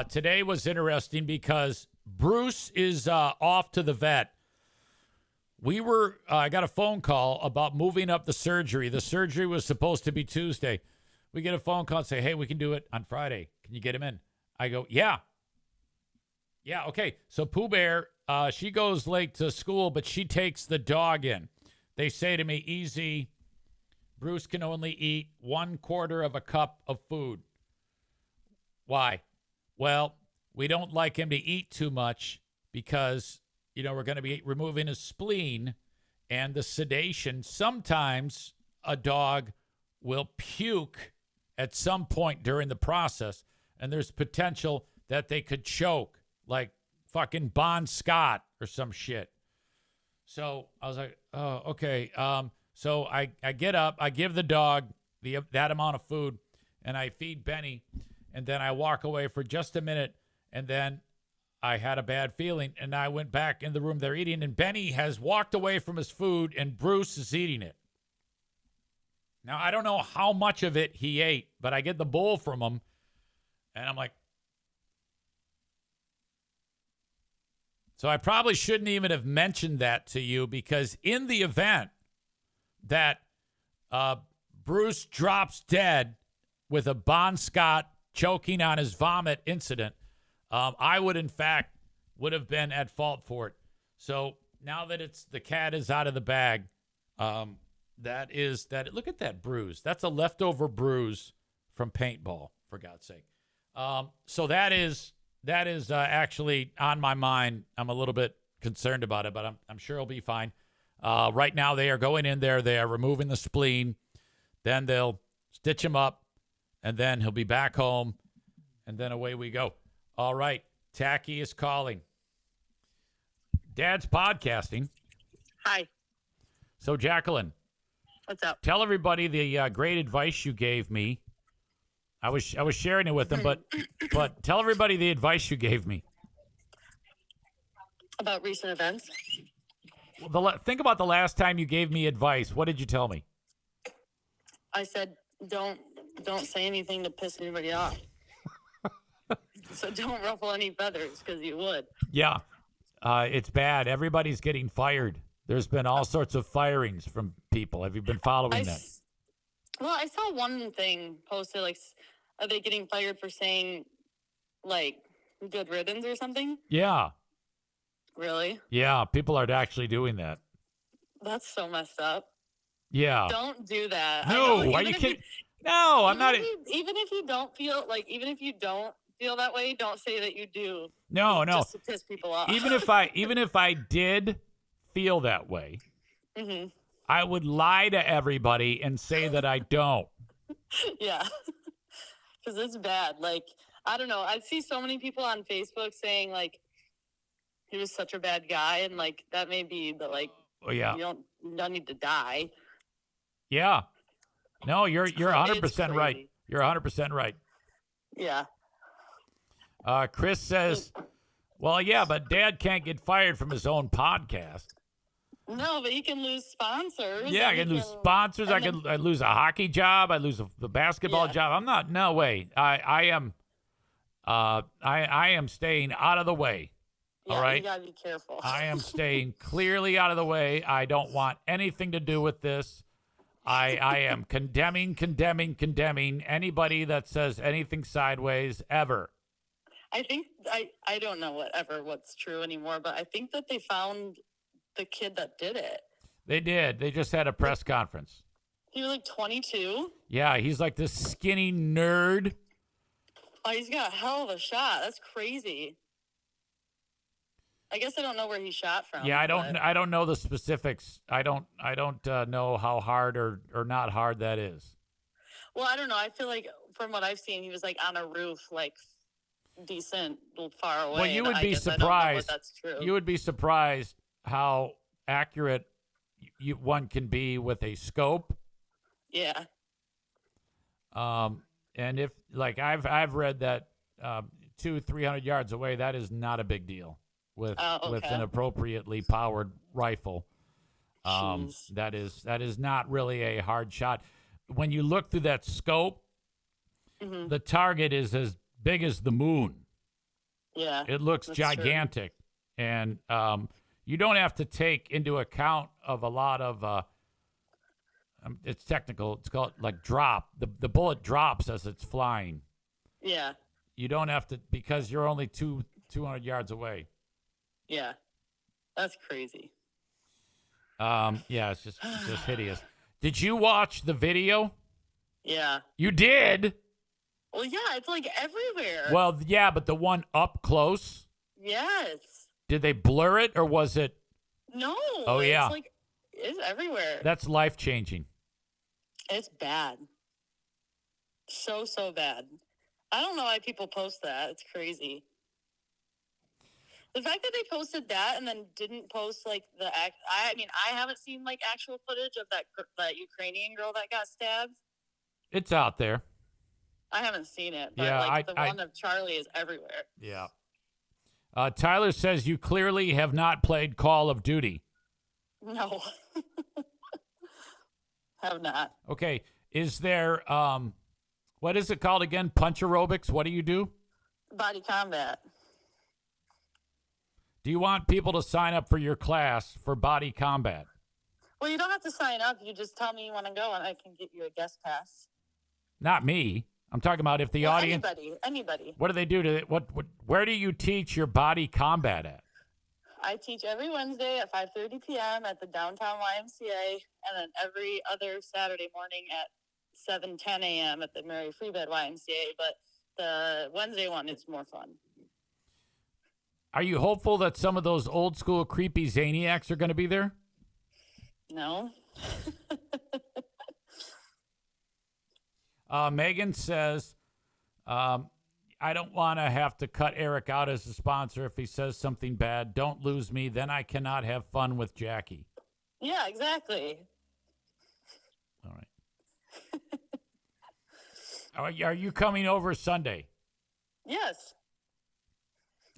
Today was interesting because Bruce is off to the vet. I got a phone call about moving up the surgery. The surgery was supposed to be Tuesday. We get a phone call and say, hey, we can do it on Friday. Can you get him in? I go, yeah. Yeah, okay. So Pooh Bear, she goes late to school, but she takes the dog in. They say to me, easy, Bruce can only eat 1/4 of a cup of food. Why? Well, we don't like him to eat too much because, we're going to be removing his spleen and the sedation. Sometimes a dog will puke at some point during the process, and there's potential that they could choke, like fucking Bon Scott or some shit. So I was like, oh, okay. So I get up, I give the dog that amount of food, and I feed Benny, and then I walk away for just a minute, and then I had a bad feeling, and I went back in the room they're eating, and Benny has walked away from his food, and Bruce is eating it. Now, I don't know how much of it he ate, but I get the bowl from him, and I'm like, so I probably shouldn't even have mentioned that to you, because in the event that Bruce drops dead with a Bon Scott choking on his vomit incident, I would have been at fault for it. So now that the cat is out of the bag, look at that bruise. That's a leftover bruise from paintball, for God's sake. So that is actually on my mind. I'm a little bit concerned about it, but I'm sure it'll be fine. Right now they are going in there. They are removing the spleen. Then they'll stitch him up, and then he'll be back home, and then away we go. All right. Tacky is calling. Dad's podcasting. Hi. So, Jacqueline. What's up? Tell everybody the great advice you gave me. I was sharing it with them, but tell everybody the advice you gave me. About recent events? Think about the last time you gave me advice. What did you tell me? I said, don't say anything to piss anybody off. So don't ruffle any feathers, because you would. Yeah, it's bad. Everybody's getting fired. There's been all sorts of firings from people. Have you been following that? Well, I saw one thing posted, like, are they getting fired for saying, like, good riddance or something? Yeah. Really? Yeah, people are actually doing that. That's so messed up. Yeah. Don't do that. No, are you kidding? No, I'm not. Even if you don't feel that way, don't say that you do. No. Just to piss people off. Even if I did feel that way, mm-hmm. I would lie to everybody and say that I don't. Yeah. Because it's bad. Like, I don't know. I see so many people on Facebook saying, like, he was such a bad guy, and, like, that may be the, like, oh, yeah. You don't need to die. Yeah. No, you're 100% right. You're 100% right. Yeah. Chris says, well, yeah, but Dad can't get fired from his own podcast. No, but he can lose sponsors. Yeah, I can lose sponsors. I'd lose a hockey job. I'd lose the basketball job. I'm not. No way. I am staying out of the way. Yeah, all right. You gotta be careful. I am staying clearly out of the way. I don't want anything to do with this. I am condemning anybody that says anything sideways ever. I think I don't know what's true anymore, but I think that they found the kid that did it. They did. They just had a press conference. He was like 22. Yeah, he's like this skinny nerd. Oh, he's got a hell of a shot. That's crazy. I guess I don't know where he shot from. Yeah, I don't know the specifics. I don't know how hard or not hard that is. Well, I don't know. I feel like from what I've seen, he was like on a roof, like decent, far away. Well, you would be surprised. I don't know if that's true. You would be surprised how accurate one can be with a scope. Yeah. And if like I've read that 200-300 yards away, that is not a big deal with an appropriately powered rifle. That is not really a hard shot. when you look through that scope, the target is as big as the moon. Yeah. It looks that's gigantic. And you don't have to take into account of a lot of, it's technical. It's called like drop. The bullet drops as it's flying. True. Yeah. You don't have to, because you're only 200 yards away. Yeah. That's crazy. Yeah, it's just hideous. Did you watch the video? Yeah. You did? Well, yeah, it's like everywhere. Well, yeah, but the one up close, Yes. did they blur it or was it? No. Oh, yeah. It's like, it's everywhere. That's life-changing. It's bad. So bad. I don't know why people post that. It's crazy. The fact that they posted that and then didn't post like I mean, I haven't seen like actual footage of that Ukrainian girl that got stabbed. It's out there. I haven't seen it, but Yeah, like the one of Charlie is everywhere. Yeah. Tyler says you clearly have not played Call of Duty. No. Have not. Okay. Is there, what is it called again? Punch aerobics? What do you do? Body combat. Do you want people to sign up for your class for body combat? Well, you don't have to sign up. You just tell me you want to go and I can get you a guest pass. Not me. I'm talking about if the audience. Anybody. What do they do to what? Where do you teach your body combat at? I teach every Wednesday at 5:30 p.m. at the downtown YMCA, and then every other Saturday morning at 7:10 a.m. at the Mary Free Bed YMCA. But the Wednesday one is more fun. Are you hopeful that some of those old school creepy zaniacs are going to be there? No. Megan says, I don't want to have to cut Eric out as a sponsor if he says something bad. Don't lose me. Then I cannot have fun with Jackie. Yeah, exactly. All right. Are you coming over Sunday? Yes.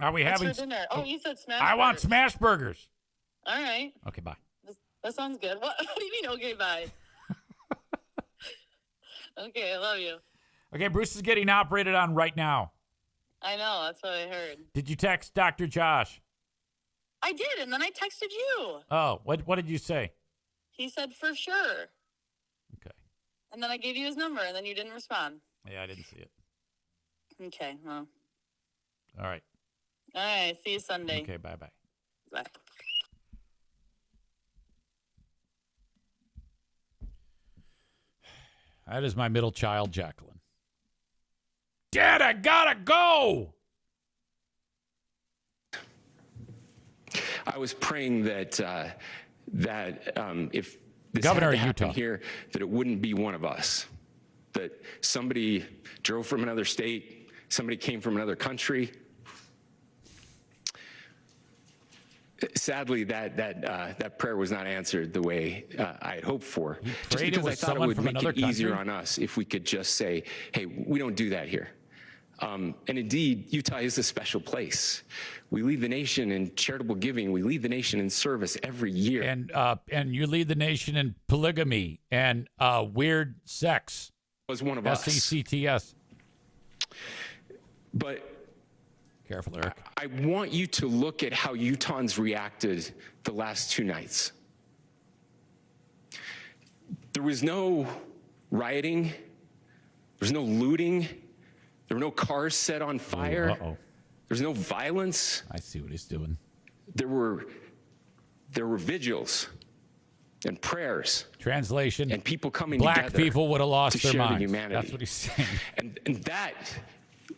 Are we What's having for dinner? Oh, you said smash. I want burgers. smash burgers. All right. Okay, bye. That sounds good. What do you mean? Okay, bye. Okay, I love you. Okay, Bruce is getting operated on right now. I know. That's what I heard. Did you text Dr. Josh? I did, and then I texted you. Oh, what did you say? He said for sure. Okay. And then I gave you his number, and then you didn't respond. Yeah, I didn't see it. Okay, well. All right. All right, see you Sunday. Okay, bye-bye. Bye. That is my middle child, Jacqueline. Dad, I gotta go! I was praying that if this Governor had to of happen Utah. here, that it wouldn't be one of us. That somebody drove from another state, somebody came from another country. Sadly, that prayer was not answered the way I had hoped for. Just because I thought it would make it easier on us if we could just say, hey, we don't do that here. And indeed, Utah is a special place. We lead the nation in charitable giving. We lead the nation in service every year. And you lead the nation in polygamy and weird sex. Was one of us. SECTS. But careful, Eric. I want you to look at how Utahns reacted the last two nights. There was no rioting. There was no looting. There were no cars set on fire. Uh-oh. There's no violence. I see what he's doing. There were vigils and prayers. Translation. And people coming Black together people would have lost to their share the minds. humanity. That's what he's saying. And that,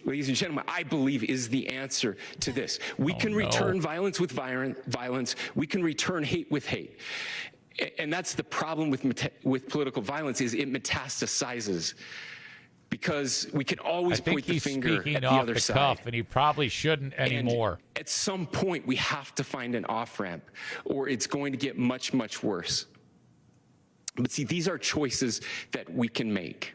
ladies and gentlemen, I believe is the answer to this. We can return violence with violence. We can return hate with hate. And that's the problem with political violence is it metastasizes. Because we can always point the finger at the other side. Cuff, and he probably shouldn't anymore. And at some point, we have to find an off-ramp, or it's going to get much, much worse. But see, these are choices that we can make.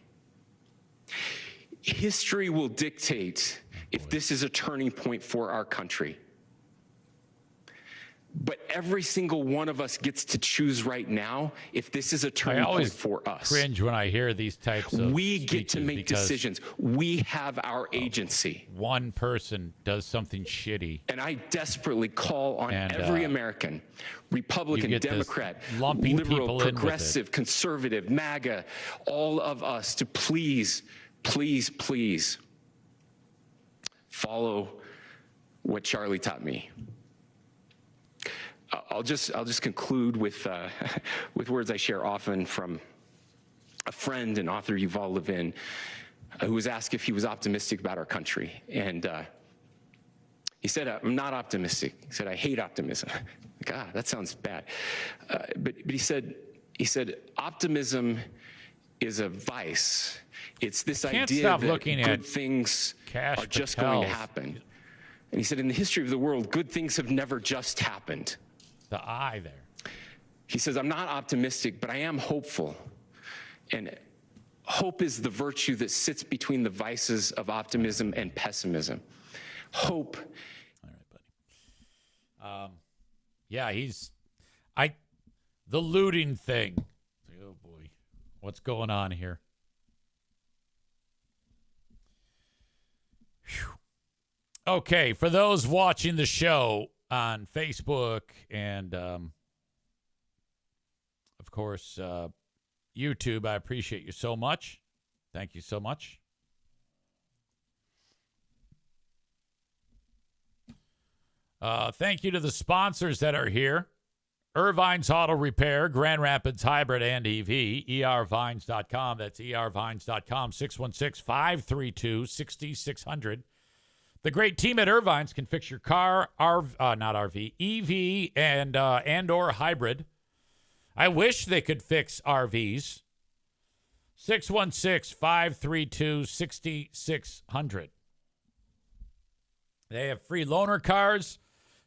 History will dictate if this is a turning point for our country. But every single one of us gets to choose right now if this is a turning point for us. Cringe when I hear these types of We get to make decisions. We have our agency. One person does something shitty. And I desperately call on every American, Republican, Democrat, liberal, progressive, conservative, MAGA, all of us to please, please, please follow what Charlie taught me. I'll just conclude with with words I share often from a friend and author, Yuval Levin, who was asked if he was optimistic about our country, and he said, "I'm not optimistic." He said, "I hate optimism." God, that sounds bad. But he said, optimism is a vice. It's this idea that good things are just going to happen. And he said, in the history of the world, good things have never just happened. The eye there. He says, I'm not optimistic, but I am hopeful. And hope is the virtue that sits between the vices of optimism and pessimism. Hope. All right, buddy. Yeah, the looting thing. Oh, boy. What's going on here? Whew. Okay, for those watching the show on Facebook and, of course, YouTube, I appreciate you so much. Thank you so much. Thank you to the sponsors that are here. Irvine's Auto Repair, Grand Rapids Hybrid and EV, ervines.com. That's ervines.com, 616-532-6600. The great team at Irvine's can fix your car, EV, and or hybrid. I wish they could fix RVs. 616-532-6600. They have free loaner cars.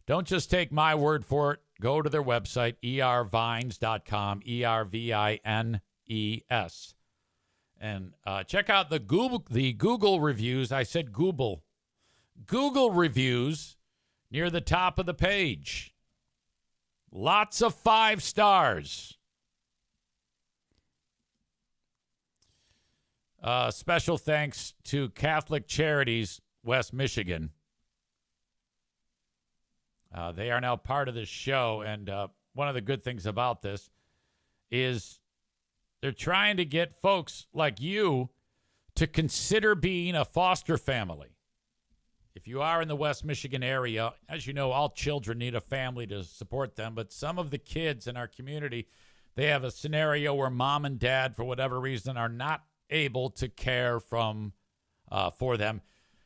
Don't just take my word for it. Go to their website, ervines.com, ERVINES. And check out the Google reviews. I said Google. Google reviews near the top of the page. Lots of 5 stars. Special thanks to Catholic Charities, West Michigan. They are now part of this show, and one of the good things about this is they're trying to get folks like you to consider being a foster family. If you are in the West Michigan area, as you know, all children need a family to support them, but some of the kids in our community, they have a scenario where mom and dad, for whatever reason, are not able to care for them.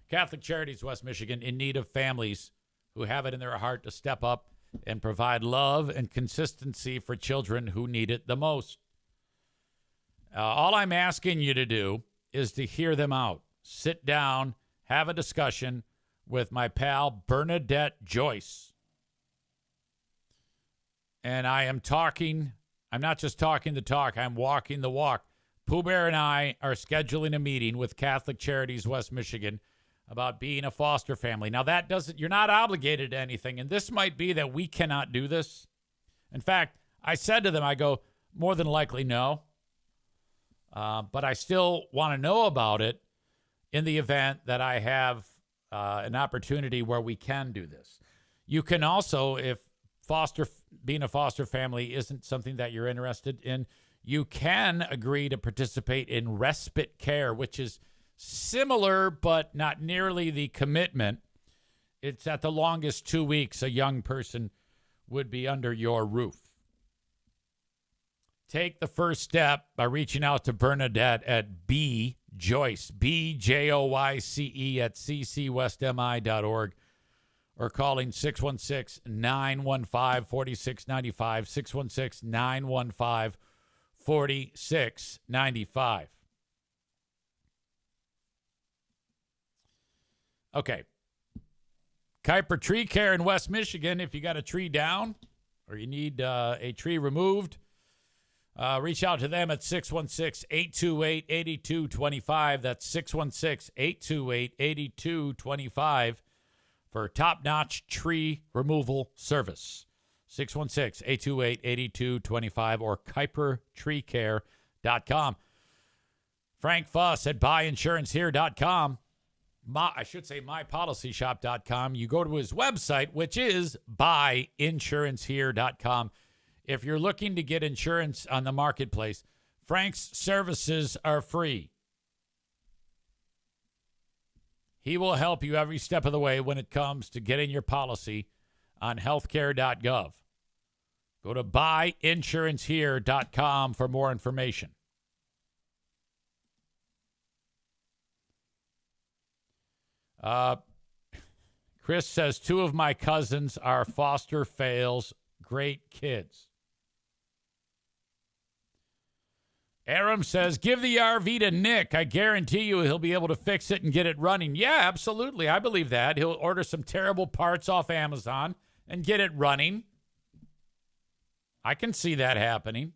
Catholic Charities West Michigan in need of families who have it in their heart to step up and provide love and consistency for children who need it the most. All I'm asking you to do is to hear them out. Sit down, have a discussion with my pal Bernadette Joyce. And I'm not just talking the talk, I'm walking the walk. Pooh Bear and I are scheduling a meeting with Catholic Charities West Michigan about being a foster family. Now, you're not obligated to anything, and this might be that we cannot do this. In fact, I said to them, I go, more than likely no. But I still want to know about it in the event that I have an opportunity where we can do this. You can also, if being a foster family isn't something that you're interested in, you can agree to participate in respite care, which is similar but not nearly the commitment. It's at the longest 2 weeks a young person would be under your roof. Take the first step by reaching out to Bernadette at B. Joyce, BJOYCE at ccwestmi.org, or calling 616-915-4695, 616-915-4695. Okay. Kuiper Tree Care in West Michigan, if you got a tree down or you need a tree removed, reach out to them at 616-828-8225. That's 616-828-8225 for top-notch tree removal service. 616-828-8225 or KuiperTreeCare.com. Frank Fuss at BuyInsuranceHere.com. I should say MyPolicyShop.com. You go to his website, which is BuyInsuranceHere.com. If you're looking to get insurance on the marketplace, Frank's services are free. He will help you every step of the way when it comes to getting your policy on healthcare.gov. Go to buyinsurancehere.com for more information. Chris says, 2 of my cousins are foster fails. Great kids. Aram says, give the RV to Nick. I guarantee you he'll be able to fix it and get it running. Yeah, absolutely. I believe that. He'll order some terrible parts off Amazon and get it running. I can see that happening.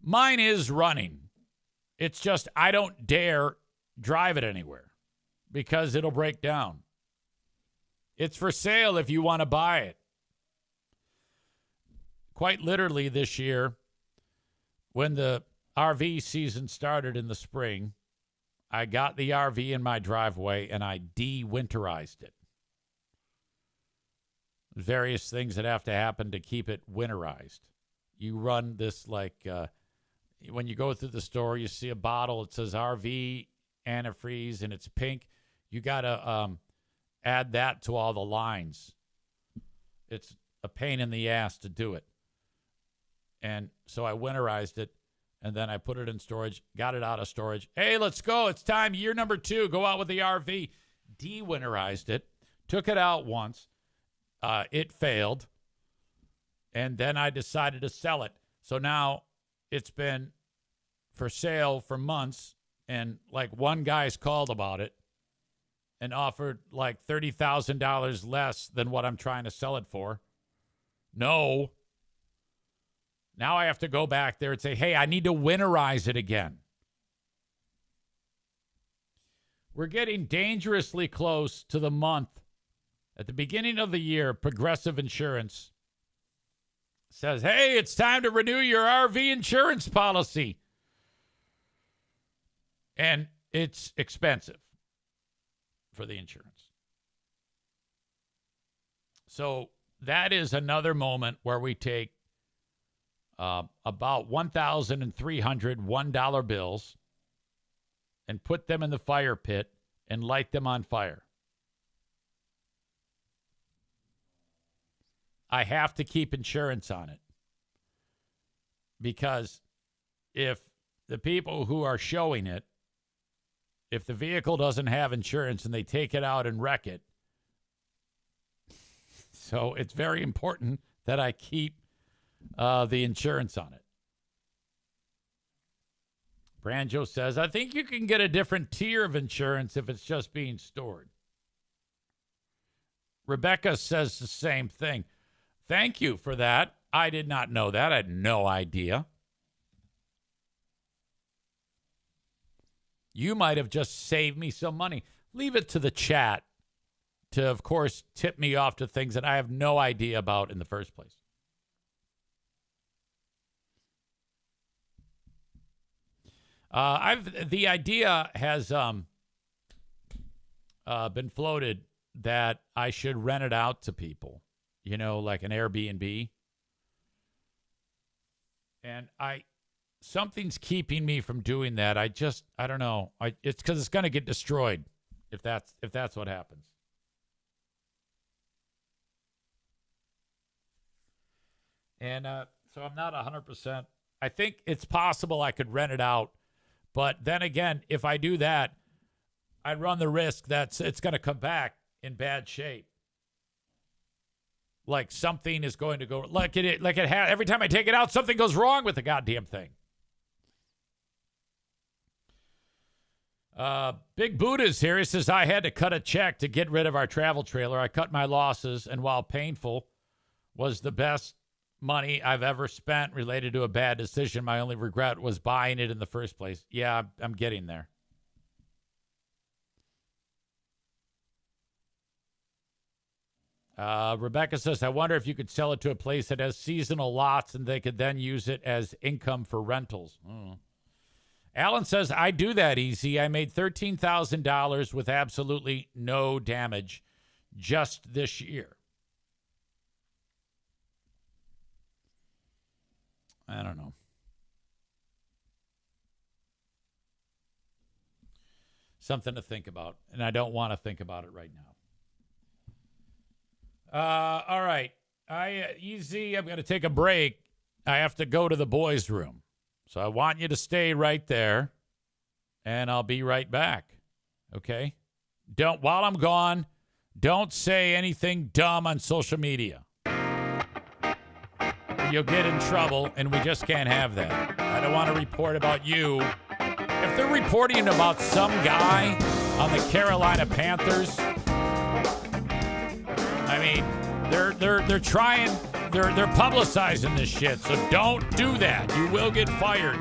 Mine is running. It's just I don't dare drive it anywhere because it'll break down. It's for sale if you want to buy it. Quite literally this year, when the RV season started in the spring, I got the RV in my driveway and I de-winterized it. Various things that have to happen to keep it winterized. You run this when you go through the store, you see a bottle, it says RV antifreeze and it's pink. You got to add that to all the lines. It's a pain in the ass to do it. And so I winterized it. And then I put it in storage, got it out of storage. Hey, let's go. It's time. Year number 2. Go out with the RV. De-winterized it. Took it out once. It failed. And then I decided to sell it. So now it's been for sale for months. And one guy's called about it and offered $30,000 less than what I'm trying to sell it for. No. Now I have to go back there and say, hey, I need to winterize it again. We're getting dangerously close to the month. At the beginning of the year, Progressive Insurance says, hey, it's time to renew your RV insurance policy. And it's expensive for the insurance. So that is another moment where we take about 1,300 $1 bills and put them in the fire pit and light them on fire. I have to keep insurance on it because if the people who are showing it, if the vehicle doesn't have insurance and they take it out and wreck it, so it's very important that I keep the insurance on it. Branjo says, I think you can get a different tier of insurance if it's just being stored. Rebecca says the same thing. Thank you for that. I did not know that. I had no idea. You might have just saved me some money. Leave it to the chat to, of course, tip me off to things that I have no idea about in the first place. The idea has been floated that I should rent it out to people, like an Airbnb. And something's keeping me from doing that. I don't know. It's because it's going to get destroyed if that's what happens. And so I'm not 100%. I think it's possible I could rent it out. But then again, if I do that, I run the risk that it's going to come back in bad shape. Like something is going to go, every time I take it out, something goes wrong with the goddamn thing. Big Buddha's here. He says, I had to cut a check to get rid of our travel trailer. I cut my losses, and while painful, was the best money I've ever spent related to a bad decision. My only regret was buying it in the first place. Yeah, I'm getting there. Rebecca says, I wonder if you could sell it to a place that has seasonal lots and they could then use it as income for rentals. Alan says, I do that easy. I made $13,000 with absolutely no damage just this year. I don't know. Something to think about, and I don't want to think about it right now. All right. Easy. I'm going to take a break. I have to go to the boys' room. So I want you to stay right there, and I'll be right back. Okay? While I'm gone, don't say anything dumb on social media. You'll get in trouble, and we just can't have that. I don't want to report about you. If they're reporting about some guy on the Carolina Panthers, I mean, they're trying, they're publicizing this shit. So don't do that. You will get fired.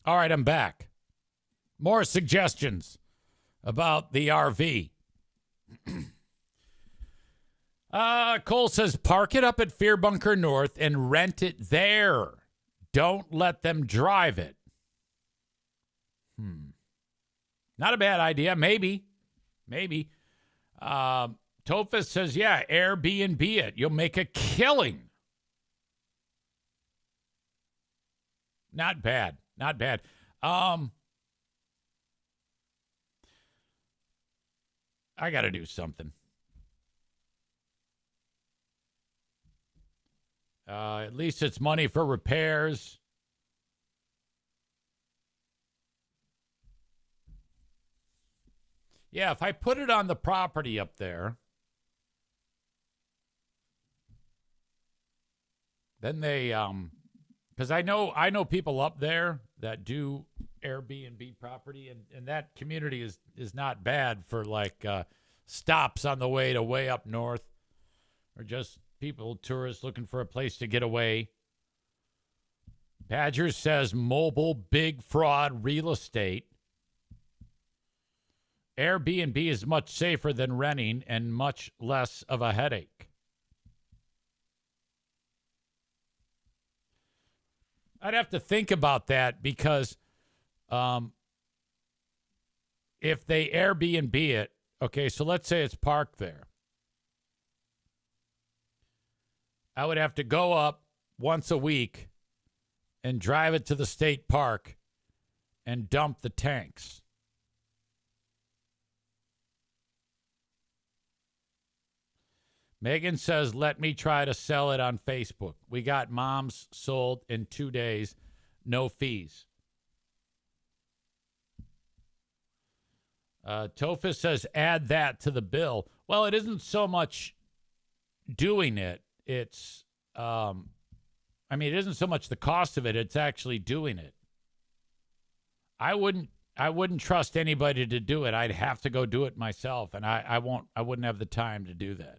All right, I'm back. More suggestions about the RV. Cole says, park it up at Fear Bunker North and rent it there. Don't let them drive it. Not a bad idea. Maybe. Tofus says, yeah, Airbnb it. You'll make a killing. Not bad. I got to do something. At least it's money for repairs. Yeah, if I put it on the property up there, then they, because I know people up there that do Airbnb property, and that community is not bad for like stops on the way to way up north, or just people, tourists looking for a place to get away. Badger says mobile big fraud real estate. Airbnb is much safer than renting and much less of a headache. I'd have to think about that because if they Airbnb it, okay, so let's say it's parked there. I would have to go up once a week and drive it to the state park and dump the tanks. Megan says, let me try to sell it on Facebook. We got moms sold in 2 days, no fees. Tofus says, add that to the bill. Well, it isn't so much doing it. It's, it isn't so much the cost of it. It's actually doing it. I wouldn't trust anybody to do it. I'd have to go do it myself, and I wouldn't have the time to do that.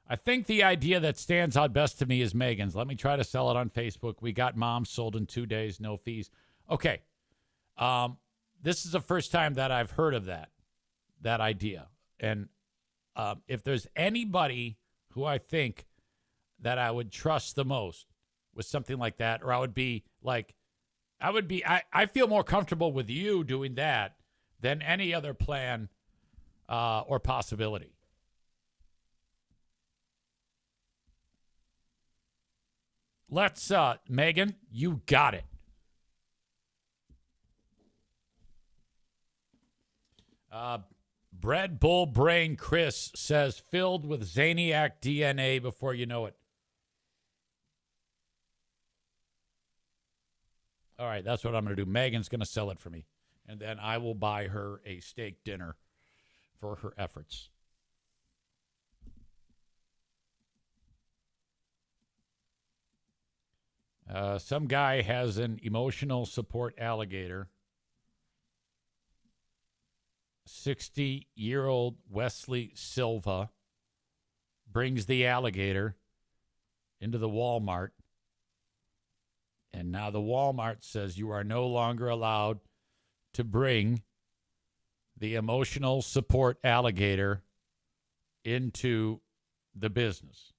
I think the idea that stands out best to me is Megan's. Let me try to sell it on Facebook. We got moms sold in 2 days, no fees. Okay. This is the first time that I've heard of that idea. And if there's anybody who I think that I would trust the most with something like that, or I feel more comfortable with you doing that than any other plan or possibility. Let's, Megan, you got it. Bread Bull Brain Chris says, filled with Zaniac DNA before you know it. All right, that's what I'm going to do. Megan's going to sell it for me, and then I will buy her a steak dinner for her efforts. Some guy has an emotional support alligator. 60-year-old Wesley Silva brings the alligator into the Walmart. And now the Walmart says you are no longer allowed to bring the emotional support alligator into the business.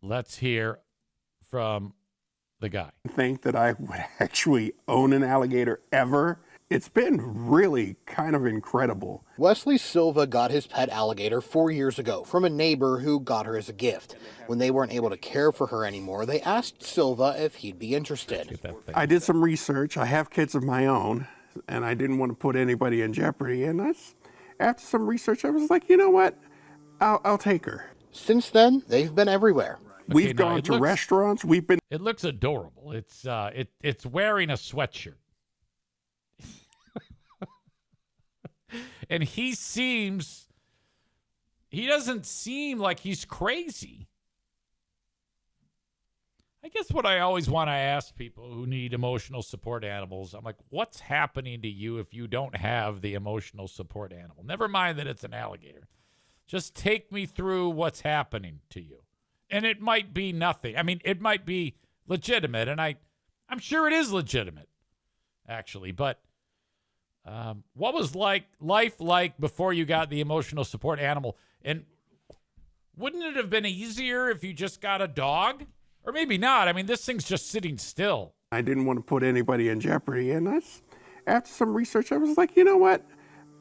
Let's hear from the guy. Think that I would actually own an alligator ever. It's been really kind of incredible. Wesley Silva got his pet alligator 4 years ago from a neighbor who got her as a gift. When they weren't able to care for her anymore, they asked Silva if he'd be interested. I did some research. I have kids of my own, and I didn't want to put anybody in jeopardy. And after some research, I was like, you know what? I'll take her. Since then, they've been everywhere. We've gone to restaurants. We've been. It looks adorable. It's wearing a sweatshirt, and he doesn't seem like he's crazy. I guess what I always want to ask people who need emotional support animals, I'm like, what's happening to you if you don't have the emotional support animal? Never mind that it's an alligator. Just take me through what's happening to you. And it might be nothing. I mean, it might be legitimate, and I'm sure it is legitimate, actually. But what was life like before you got the emotional support animal? And wouldn't it have been easier if you just got a dog? Or maybe not. I mean, this thing's just sitting still. I didn't want to put anybody in jeopardy, and after some research, I was like, you know what?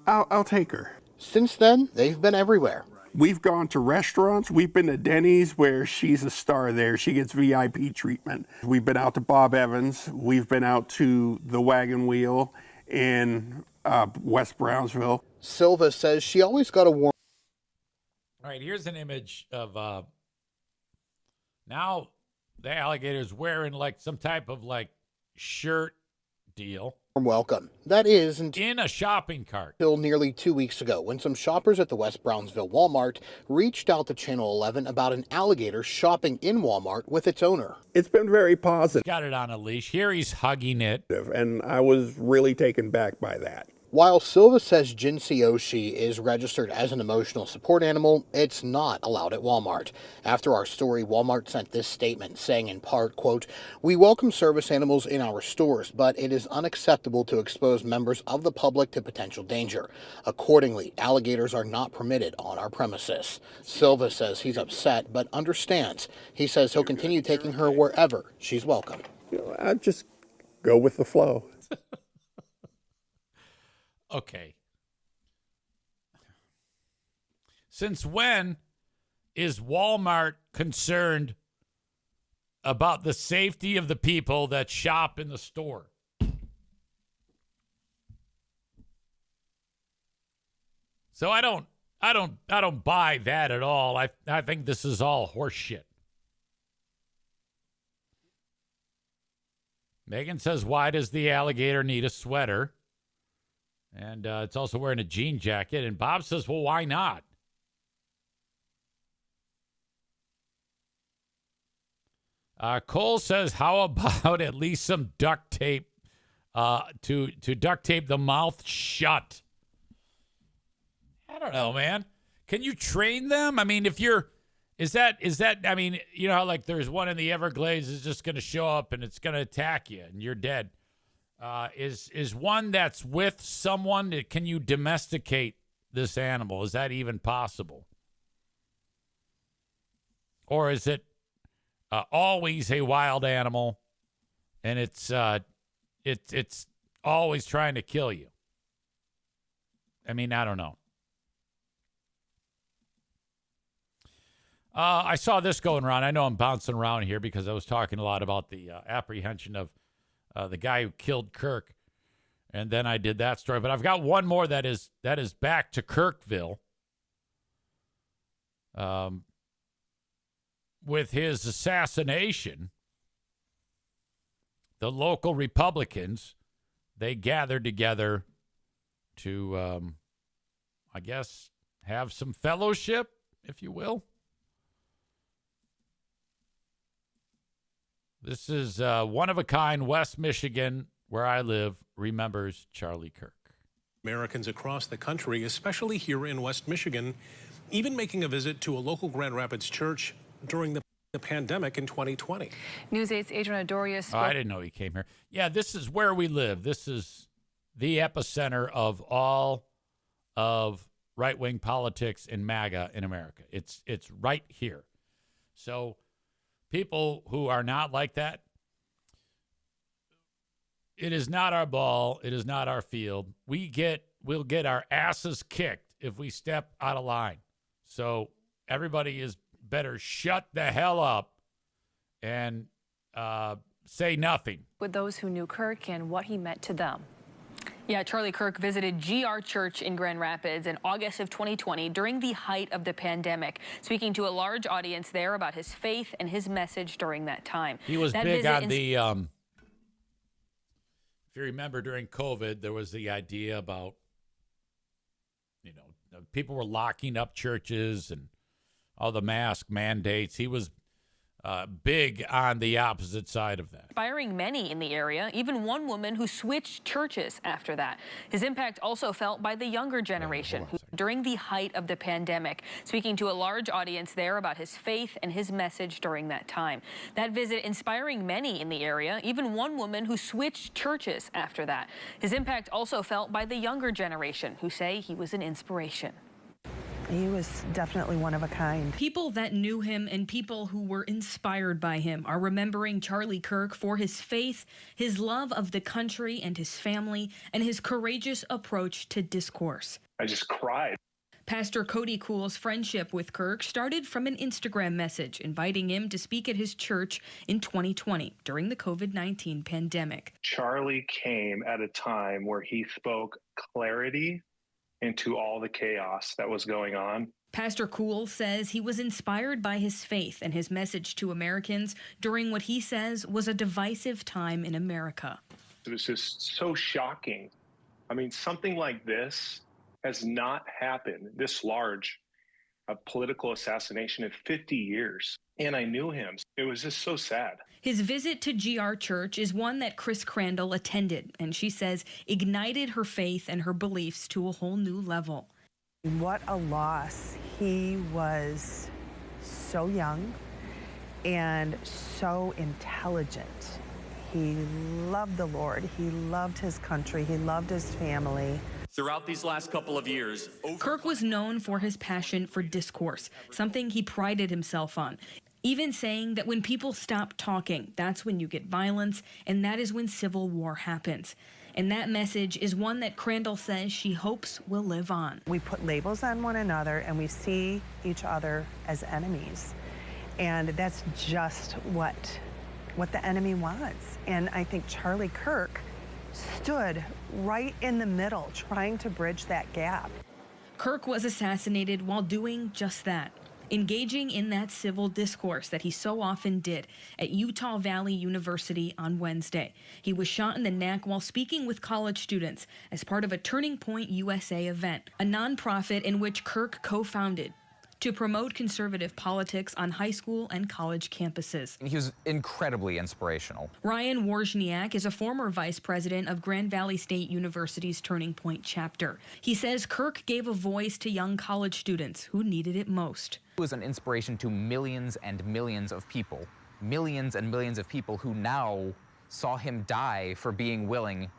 I'll take her. Since then, they've been everywhere. We've gone to restaurants. We've been to Denny's where she's a star there. She gets VIP treatment. We've been out to Bob Evans. We've been out to the Wagon Wheel in West Brownsville. Silva says she always got a warm. All right, here's an image of now the alligator's wearing like some type of like shirt deal. Welcome. That is in a shopping cart. Until nearly 2 weeks ago, when some shoppers at the West Brownsville Walmart reached out to Channel 11 about an alligator shopping in Walmart with its owner. It's been very positive. He's got it on a leash. Here he's hugging it. And I was really taken back by that. While Silva says Jinsei Oshi is registered as an emotional support animal, it's not allowed at Walmart. After our story, Walmart sent this statement saying in part, quote, "We welcome service animals in our stores, but it is unacceptable to expose members of the public to potential danger. Accordingly, alligators are not permitted on our premises." Silva says he's upset, but understands. He says he'll continue taking her wherever she's welcome. I just go with the flow. Okay. Since when is Walmart concerned about the safety of the people that shop in the store? So I don't buy that at all. I think this is all horseshit. Megan says, "Why does the alligator need a sweater?" And it's also wearing a jean jacket. And Bob says, "Well, why not?" Cole says, "How about at least some duct tape to duct tape the mouth shut?" I don't know, man. Can you train them? I mean, is that? I mean, you know how like there's one in the Everglades is just going to show up and it's going to attack you and you're dead. Is one that's with someone that can you domesticate this animal? Is that even possible? Or is it always a wild animal and it's always trying to kill you? I mean, I don't know. I saw this going around. I know I'm bouncing around here because I was talking a lot about the apprehension of the guy who killed Kirk, and then I did that story. But I've got one more that is back to Kirkville, with his assassination. The local Republicans, they gathered together to, I guess, have some fellowship, if you will. This is one-of-a-kind West Michigan, where I live, remembers Charlie Kirk. Americans across the country, especially here in West Michigan, even making a visit to a local Grand Rapids church during the pandemic in 2020. News 8's Adriana Doria spoke. Oh, I didn't know he came here. Yeah, this is where we live. This is the epicenter of all of right-wing politics and MAGA in America. It's right here. So people who are not like that, it is not our ball. It is not our field. We'll get our asses kicked if we step out of line. So everybody is better shut the hell up and say nothing. With those who knew Kirk and what he meant to them. Yeah, Charlie Kirk visited GR Church in Grand Rapids in August of 2020 during the height of the pandemic, speaking to a large audience there about his faith and his message during that time. He was big on the, if you remember during COVID, there was the idea about, you know, people were locking up churches and all the mask mandates. He was big on the opposite side of that. Inspiring many in the area, even one woman who switched churches after that. His impact also felt by the younger generation who, during the height of the pandemic, speaking to a large audience there about his faith and his message during that time. That visit inspiring many in the area, even one woman who switched churches after that. His impact also felt by the younger generation who say he was an inspiration. He was definitely one of a kind. People that knew him and people who were inspired by him are remembering Charlie Kirk for his faith, his love of the country and his family, and his courageous approach to discourse. I just cried. Pastor Cody Kuhl's friendship with Kirk started from an Instagram message inviting him to speak at his church in 2020 during the COVID-19 pandemic. Charlie came at a time where he spoke clarity into all the chaos that was going on. Pastor Kuhl says he was inspired by his faith and his message to Americans during what he says was a divisive time in America. It was just so shocking. I mean, something like this has not happened, this large a political assassination in 50 years. And I knew him. It was just so sad. His visit to GR Church is one that Chris Crandall attended, and she says ignited her faith and her beliefs to a whole new level. What a loss. He was so young and so intelligent. He loved the Lord. He loved his country. He loved his family. Throughout these last couple of years, Kirk was known for his passion for discourse, something he prided himself on, even saying that when people stop talking, that's when you get violence, and that is when civil war happens. And that message is one that Crandall says she hopes will live on. We put labels on one another, and we see each other as enemies. And that's just what the enemy wants. And I think Charlie Kirk stood right in the middle, trying to bridge that gap. Kirk was assassinated while doing just that, engaging in that civil discourse that he so often did at Utah Valley University on Wednesday. He was shot in the neck while speaking with college students as part of a Turning Point USA event, a nonprofit in which Kirk co-founded to promote conservative politics on high school and college campuses. He was incredibly inspirational. Ryan Wozniak is a former vice president of Grand Valley State University's Turning Point chapter. He says Kirk gave a voice to young college students who needed it most. He was an inspiration to millions and millions of people who now saw him die for being willing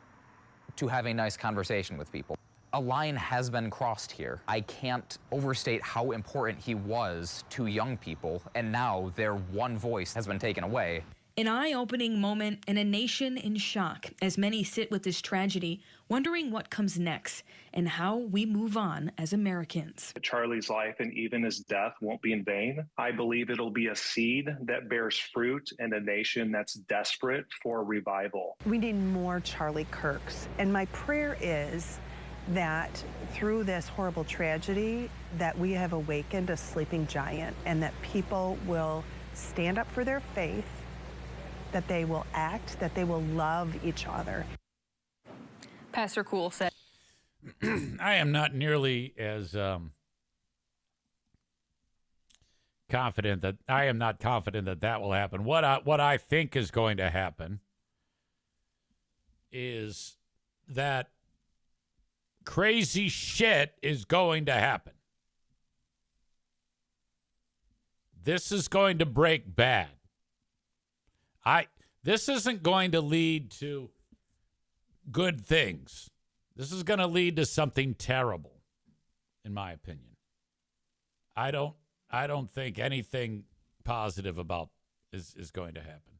to have a nice conversation with people. A line has been crossed here. I can't overstate how important he was to young people, and now their one voice has been taken away. An eye-opening moment and a nation in shock as many sit with this tragedy, wondering what comes next and how we move on as Americans. Charlie's life and even his death won't be in vain. I believe it'll be a seed that bears fruit in a nation that's desperate for revival. We need more Charlie Kirks, and my prayer is that through this horrible tragedy that we have awakened a sleeping giant, and that people will stand up for their faith, that they will act, that they will love each other. Pastor Kuhl said, I am not nearly as confident that that will happen. What I think is going to happen is that crazy shit is going to happen. This is going to break bad. This isn't going to lead to good things. This is going to lead to something terrible, in my opinion. I don't think anything positive about is going to happen.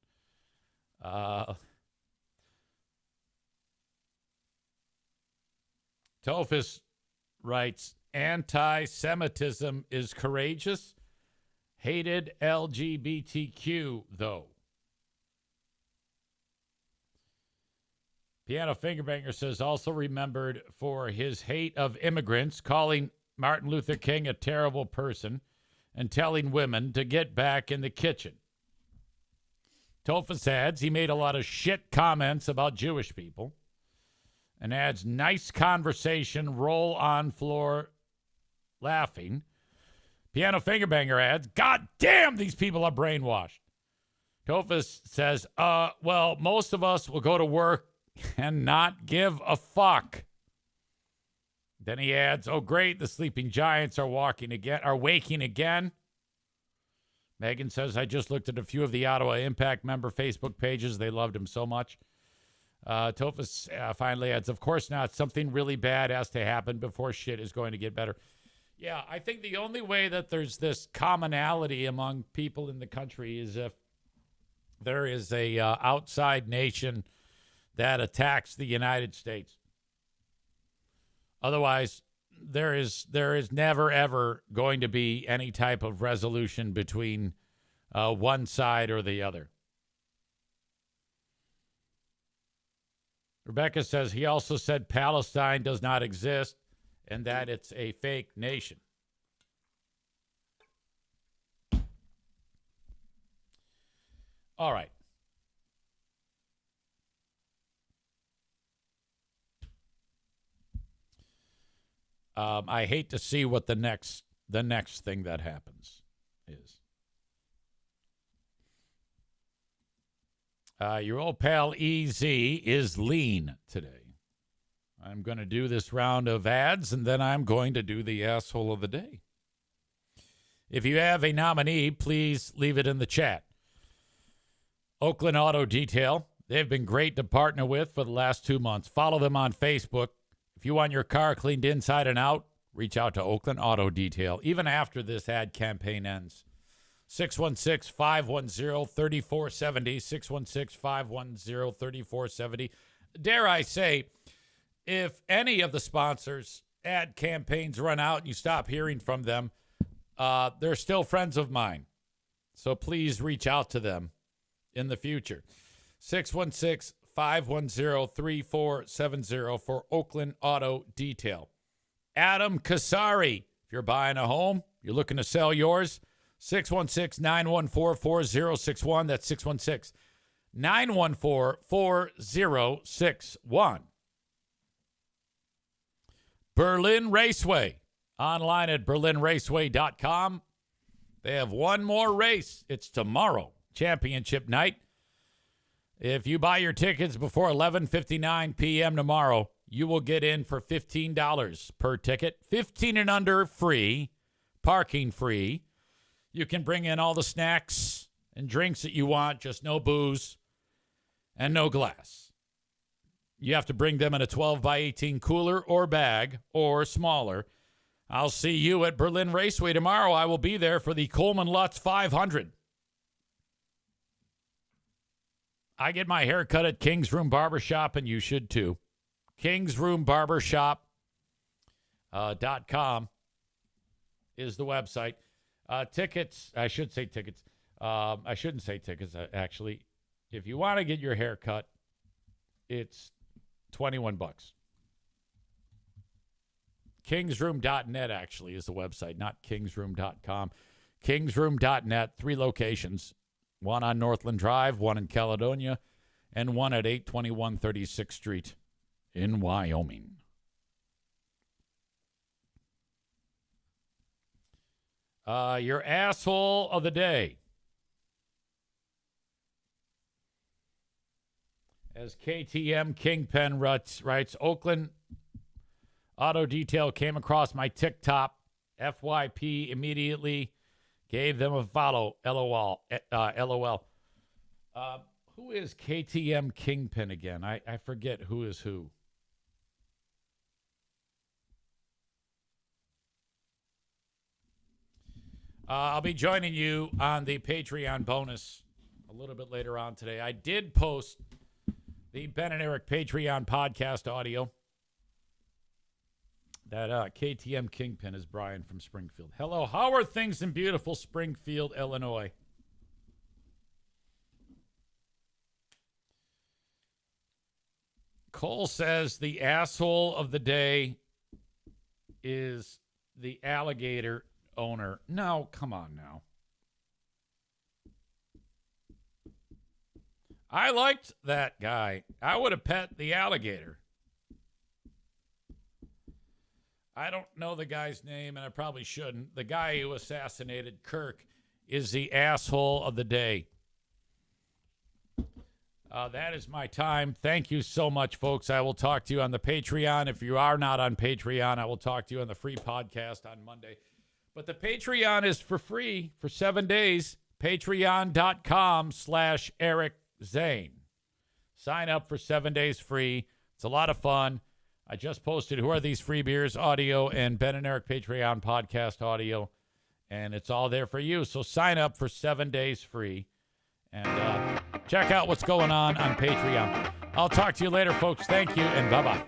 Tophus writes, anti-Semitism is courageous. Hated LGBTQ, though. Piano Fingerbanger says, also remembered for his hate of immigrants, calling Martin Luther King a terrible person and telling women to get back in the kitchen. Tophus adds he made a lot of shit comments about Jewish people. And adds, nice conversation, roll on floor laughing. Piano Fingerbanger adds, God damn, these people are brainwashed. Tofus says, well, most of us will go to work and not give a fuck. Then he adds, oh, great, the sleeping giants are waking again. Megan says, I just looked at a few of the Ottawa Impact member Facebook pages. They loved him so much. Tofus finally adds, of course not. Something really bad has to happen before shit is going to get better. Yeah, I think the only way that there's this commonality among people in the country is if there is a outside nation that attacks the United States. Otherwise, there is never, ever going to be any type of resolution between one side or the other. Rebecca says he also said Palestine does not exist and that it's a fake nation. All right. I hate to see what the next thing that happens is. Your old pal EZ is lean today. I'm going to do this round of ads, and then I'm going to do the asshole of the day. If you have a nominee, please leave it in the chat. Oakland Auto Detail. They've been great to partner with for the last 2 months. Follow them on Facebook. If you want your car cleaned inside and out, reach out to Oakland Auto Detail, even after this ad campaign ends. 616-510-3470, 616-510-3470. Dare I say, if any of the sponsors' ad campaigns run out and you stop hearing from them, they're still friends of mine. So please reach out to them in the future. 616-510-3470 for Oakland Auto Detail. Adam Kasari, if you're buying a home, you're looking to sell yours, 616-914-4061. That's 616-914-4061. Berlin Raceway, online at berlinraceway.com. They have one more race. It's tomorrow, championship night. If you buy your tickets before 11:59 p.m. tomorrow, you will get in for $15 per ticket. 15 and under free, parking free. You can bring in all the snacks and drinks that you want, just no booze and no glass. You have to bring them in a 12 by 18 cooler or bag or smaller. I'll see you at Berlin Raceway tomorrow. I will be there for the Coleman Lutz 500. I get my hair cut at King's Room Barbershop, and you should too. KingsRoomBarbershop.com is the website. Tickets, I should say tickets. I shouldn't say tickets, actually. If you want to get your hair cut, it's $21. Kingsroom.net, actually, is the website, not kingsroom.com. Kingsroom.net, 3 locations. One on Northland Drive, one in Caledonia, and one at 821 36th Street in Wyoming. Your asshole of the day. As KTM Kingpin writes, Oakland Auto Detail came across my TikTok. FYP immediately gave them a follow. LOL. LOL. Who is KTM Kingpin again? I forget who is who. I'll be joining you on the Patreon bonus a little bit later on today. I did post the Ben and Eric Patreon podcast audio. That KTM Kingpin is Brian from Springfield. Hello, how are things in beautiful Springfield, Illinois? Cole says the asshole of the day is the alligator owner. No, come on now. I liked that guy. I would have pet the alligator. I don't know the guy's name, and I probably shouldn't. The guy who assassinated Kirk is the asshole of the day. That is my time. Thank you so much, folks. I will talk to you on the Patreon. If you are not on Patreon, I will talk to you on the free podcast on Monday. But the Patreon is for free for 7 days. Patreon.com/Eric Zane. Sign up for 7 days free. It's a lot of fun. I just posted Who Are These Free Beers audio and Ben and Eric Patreon podcast audio. And it's all there for you. So sign up for 7 days free. And check out what's going on Patreon. I'll talk to you later, folks. Thank you, and bye-bye.